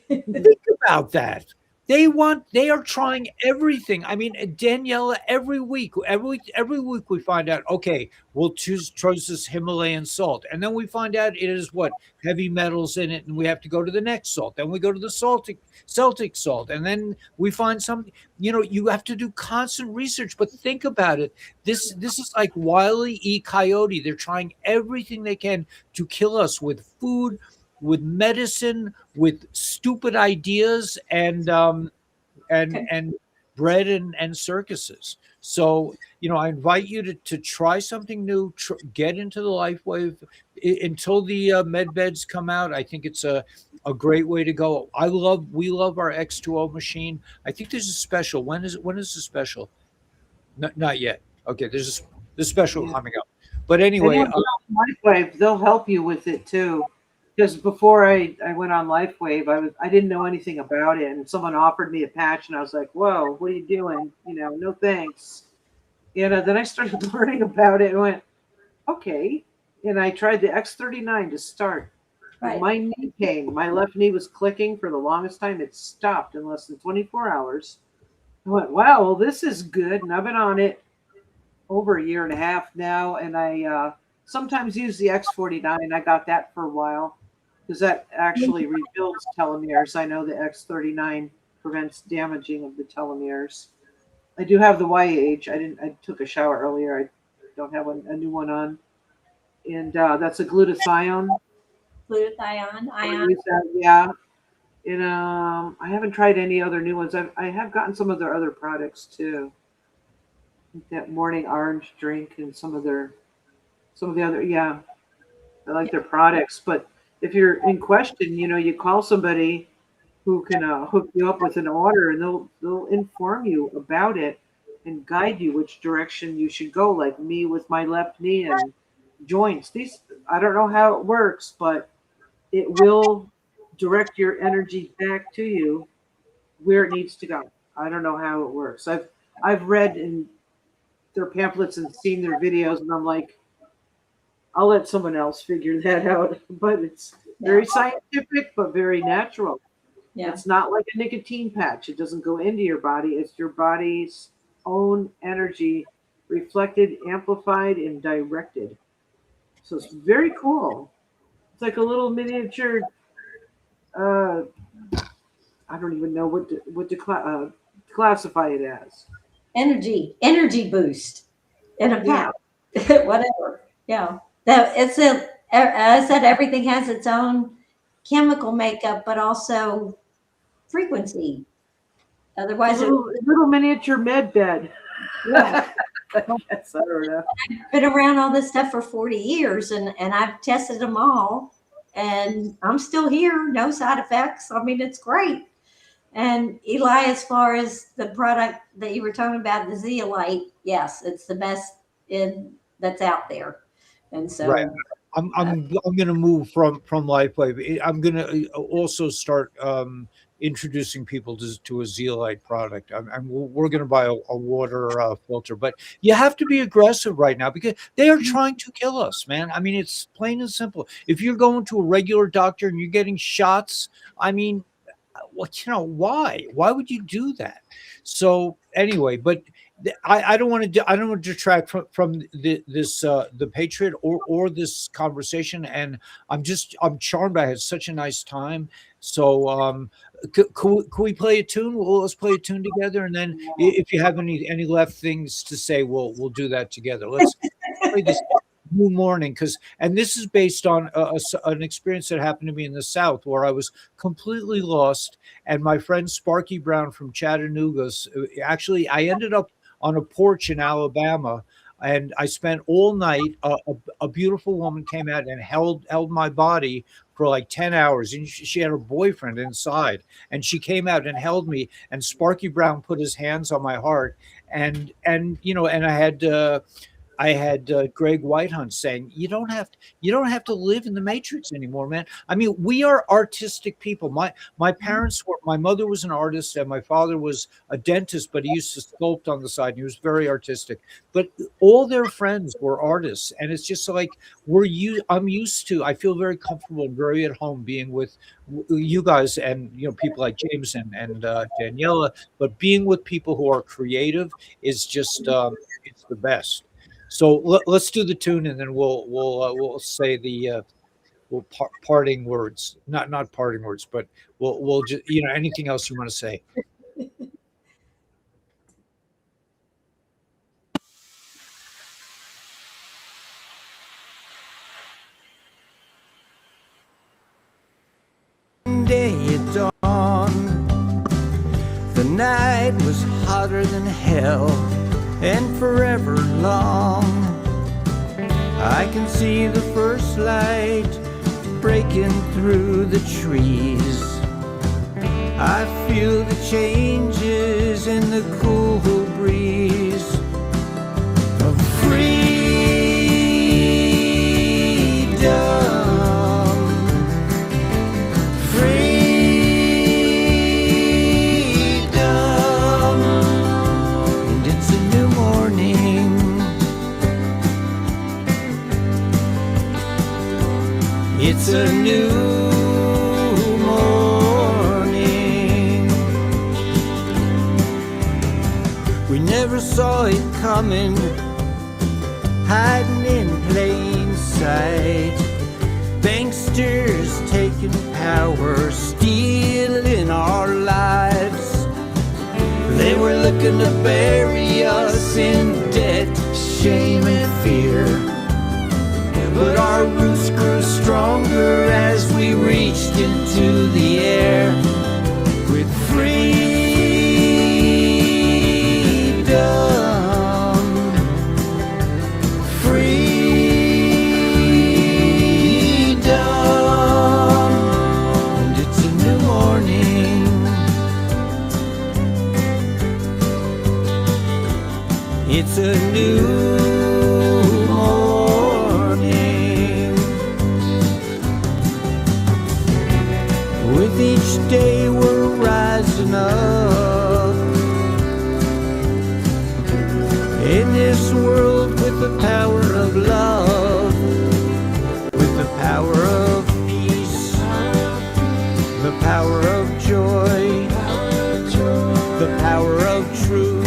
Think about that. They are trying everything. I mean, Daniela, every week we find out, okay, we'll choose this Himalayan salt. And then we find out it is what? Heavy metals in it, and we have to go to the next salt. Then we go to the Celtic salt. And then we find something, you have to do constant research. But think about it. This is like Wile E. Coyote. They're trying everything they can to kill us with food, with medicine, with stupid ideas, and bread and circuses. So I invite you to try something new. Get into the life wave until the med beds come out. I think it's a great way to go. We love our X2O machine. I think there's a special. When is the special? Not yet. Okay, there's the special coming up. But anyway, LifeWave, they'll help you with it too. Because before I went on LifeWave, I didn't know anything about it, and someone offered me a patch, and I was like, "Whoa, what are you doing? No thanks." Then I started learning about it and went, "Okay." And I tried the X39 to start. Right. My knee pain, my left knee was clicking for the longest time. It stopped in less than 24 hours. I went, "Wow, well, this is good." And I've been on it over a year and a half now, and I sometimes use the X49. I got that for a while because that actually rebuilds telomeres. I know the X39 prevents damaging of the telomeres. I do have the YH. I took a shower earlier. I don't have a new one on, and that's a glutathione. Ion. Yeah. And I haven't tried any other new ones. I have gotten some of their other products too. That morning orange drink and some of the other, yeah, I like their products. But if you're in question, you call somebody who can hook you up with an order, and they'll inform you about it and guide you which direction you should go. Like me with my left knee and joints. I don't know how it works, but it will direct your energy back to you where it needs to go. I don't know how it works. I've read in their pamphlets and seen their videos, and I'm like, I'll let someone else figure that out. But it's very scientific, but very natural. Yeah. It's not like a nicotine patch. It doesn't go into your body. It's your body's own energy reflected, amplified, and directed. So it's very cool. It's like a little miniature. I don't even know what to classify it as. Energy boost in a pack, whatever. Yeah, I said everything has its own chemical makeup, but also frequency. Otherwise, a little miniature med bed. Yeah. I don't know. I've been around all this stuff for 40 years, and I've tested them all, and I'm still here. No side effects. I mean, it's great. And Eli, as far as the product that you were talking about, the Zeolite, yes, it's the best that's out there. And so, right. I'm going to move from LifeWave. I'm going to also start introducing people to a Zeolite product. We're going to buy a water filter, but you have to be aggressive right now because they are trying to kill us, man. I mean, it's plain and simple. If you're going to a regular doctor and you're getting shots, I mean, why would you do that? So anyway, but I don't want to detract from the Patriot or this conversation, and I'm charmed by it. I had such a nice time. So could we play a tune? Well, let's play a tune together, and then if you have any left things to say, we'll do that together. Let's play this New Morning, and this is based on an experience that happened to me in the South where I was completely lost, and my friend Sparky Brown from Chattanooga, actually I ended up on a porch in Alabama, and I spent all night. A beautiful woman came out and held my body for like 10 hours, and she had her boyfriend inside, and she came out and held me, and Sparky Brown put his hands on my heart, and I had I had Greg Whitehunt saying, you don't have to live in the matrix anymore, man. I mean, we are artistic people. My parents were, my mother was an artist and my father was a dentist, but he used to sculpt on the side. And he was very artistic. But all their friends were artists, and it's just like I'm used to. I feel very comfortable, very at home being with you guys, and people like James and Daniela. But being with people who are creative is just it's the best. So let's do the tune, and then we'll say the parting words. Not parting words, but we'll just anything else you want to say. Day at dawn, the night was hotter than hell, and forever long. I can see the first light breaking through the trees. I feel the changes in the cool breeze of freedom. It's a new morning. We never saw it coming, hiding in plain sight. Banksters taking power, stealing our lives. They were looking to bury us in debt, shame and fear. But our roots grew stronger as we reached into the air with freedom. Freedom. And it's a new morning. It's a new with each day we're rising up in this world with the power of love, with the power of peace, the power of joy, the power of truth.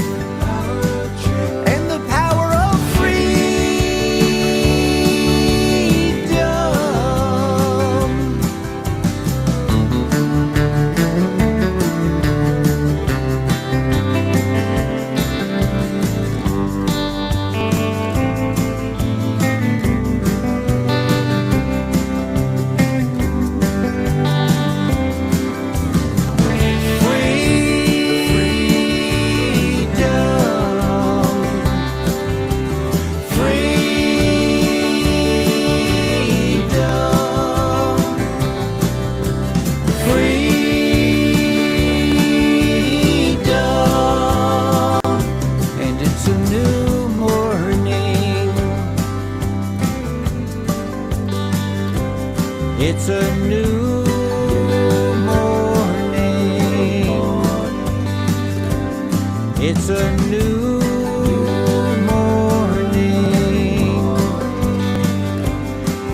It's a new morning. It's a new morning.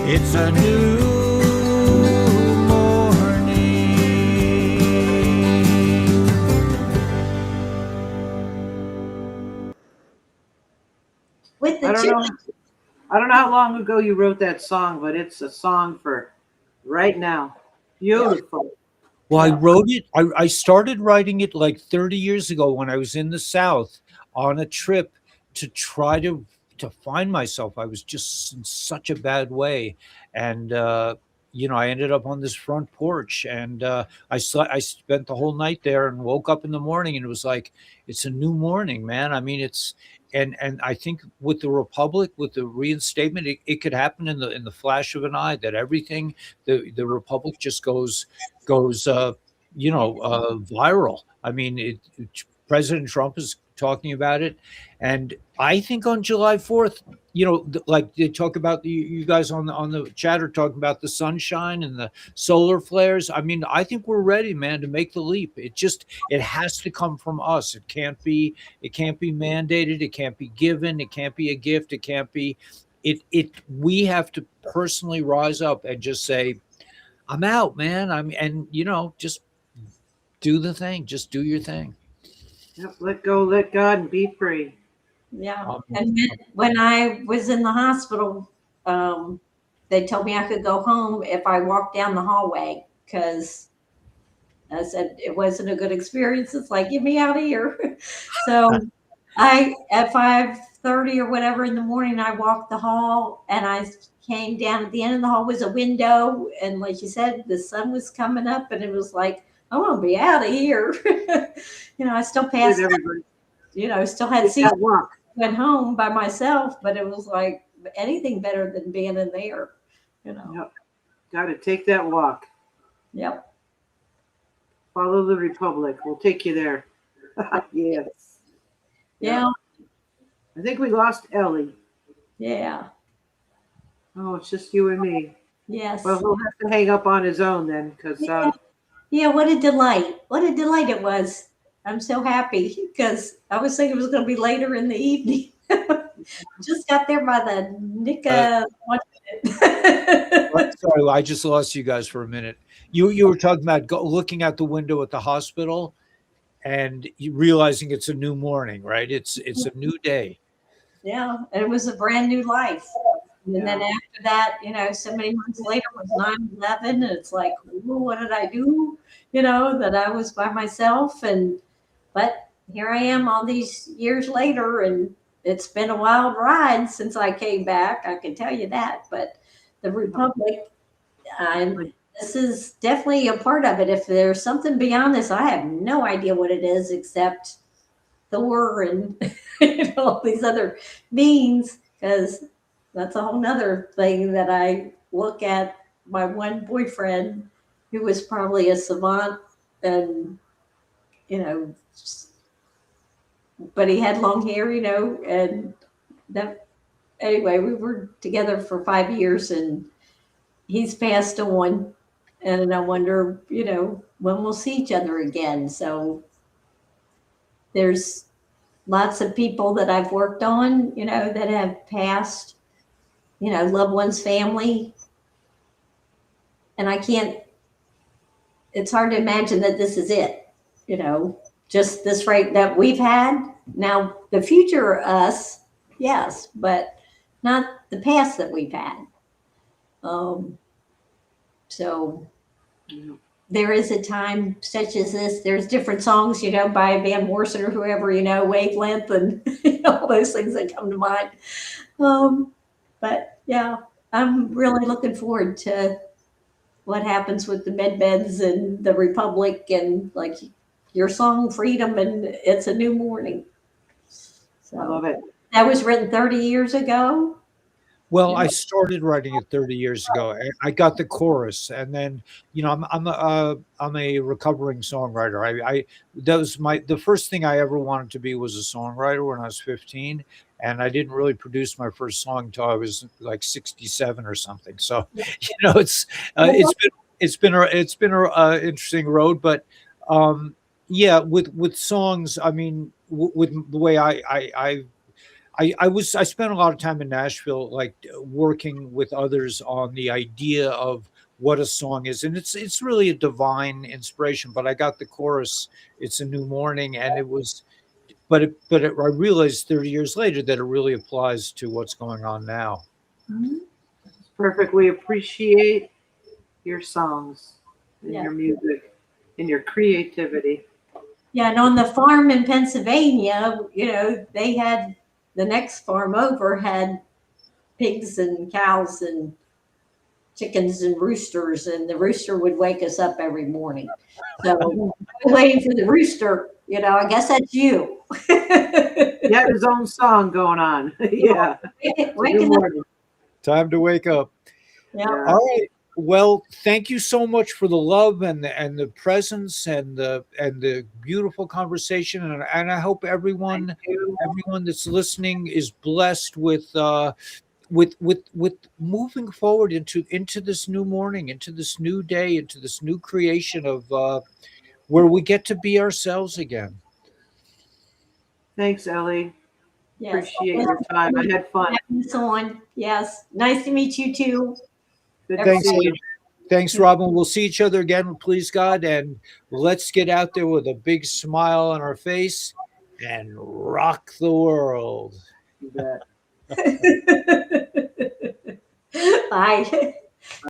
It's a new morning. With the I don't know how long ago you wrote that song, but it's a song for right now. Beautiful. Well, I wrote it. I started writing it like 30 years ago when I was in the South on a trip to try to find myself. I was just in such a bad way, and I ended up on this front porch, and I spent the whole night there, and woke up in the morning, and it was like it's a new morning, man. I mean, it's and I think with the Republic, with the reinstatement, it could happen in the flash of an eye that everything the Republic just goes viral. I mean, President Trump is talking about it. And I think on July 4th, you know, like they talk about you guys on the chat are talking about the sunshine and the solar flares. I mean, I think we're ready, man, to make the leap. It has to come from us. It can't be mandated. It can't be given. It can't be a gift. It can't be we have to personally rise up and just say, I'm out, man. And you know, just do the thing. Just do your thing. Yep, let go, let God, and be free. Yeah. And when I was in the hospital, they told me I could go home if I walked down the hallway, because I said it wasn't a good experience. It's like, get me out of here. So at 5:30 or whatever in the morning, I walked the hall, and I came down. At the end of the hall was a window, and like you said, the sun was coming up, and it was like, I want to be out of here. You know, I still passed. You know, still had seats. Went home by myself, but it was like anything better than being in there. You know. Yep. Got to take that walk. Yep. Follow the Republic. We'll take you there. Yes. Yeah. I think we lost Ellie. Yeah. Oh, it's just you and me. Yes. Well, he'll have to hang up on his own then, because. Yeah. What a delight! What a delight it was. I'm so happy, because I was thinking it was going to be later in the evening. Just got there by the nick of 1 minute. Sorry, I just lost you guys for a minute. You were talking about looking out the window at the hospital and realizing it's a new morning, right? It's a new day. Yeah, and it was a brand new life. And then after that, you know, so many months later was 9/11, and it's like, ooh, what did I do? You know, that I was by myself, but here I am all these years later, and it's been a wild ride since I came back. I can tell you that. But the Republic, this is definitely a part of it. If there's something beyond this, I have no idea what it is, except Thor and you know, all these other beings, because that's a whole nother thing that I look at. My one boyfriend, who was probably a savant, and you know, but he had long hair, you know, and that, anyway, we were together for 5 years, and he's passed on, and I wonder, you know, when we'll see each other again. So there's lots of people that I've worked on, you know, that have passed, you know, loved ones, family, and it's hard to imagine that this is it, you know, just this rate that we've had. Now, the future us, yes, but not the past that we've had. So there is a time such as this. There's different songs, you know, by Van Morrison or whoever, you know, Wavelength and you know, all those things that come to mind. But yeah, I'm really looking forward to what happens with the med beds and the Republic, and like your song Freedom and It's a New Morning. So I love it. That was written 30 years ago. Well, I started writing it 30 years ago. I got the chorus, and then, you know, I'm a recovering songwriter. That was the first thing I ever wanted to be was a songwriter when I was 15, and I didn't really produce my first song until I was like 67 or something. So, you know, it's been an interesting road, but yeah, with songs, I mean, with the way I spent a lot of time in Nashville, like working with others on the idea of what a song is, and it's really a divine inspiration. But I got the chorus, "It's a New Morning," and it was, I realized 30 years later that it really applies to what's going on now. Perfect. We appreciate your songs and your music and your creativity. Yeah, and on the farm in Pennsylvania, you know, they had. The next farm over had pigs and cows and chickens and roosters, and the rooster would wake us up every morning. So waiting for the rooster, you know, I guess that's you. He had his own song going on. Yeah. Waking up. Time to wake up. Yeah. All right. Well, thank you so much for the love and the presence and the beautiful conversation, and I hope everyone You. everyone that's listening is blessed with moving forward into this new morning, into this new day, into this new creation of where we get to be ourselves again. Thanks, Ellie. Yes. Appreciate your time. I had fun. On. Yes. Nice to meet you too. Good to Thanks, see you. thanks, Robin. We'll see each other again, please God, and let's get out there with a big smile on our face and rock the world. You bet. Bye.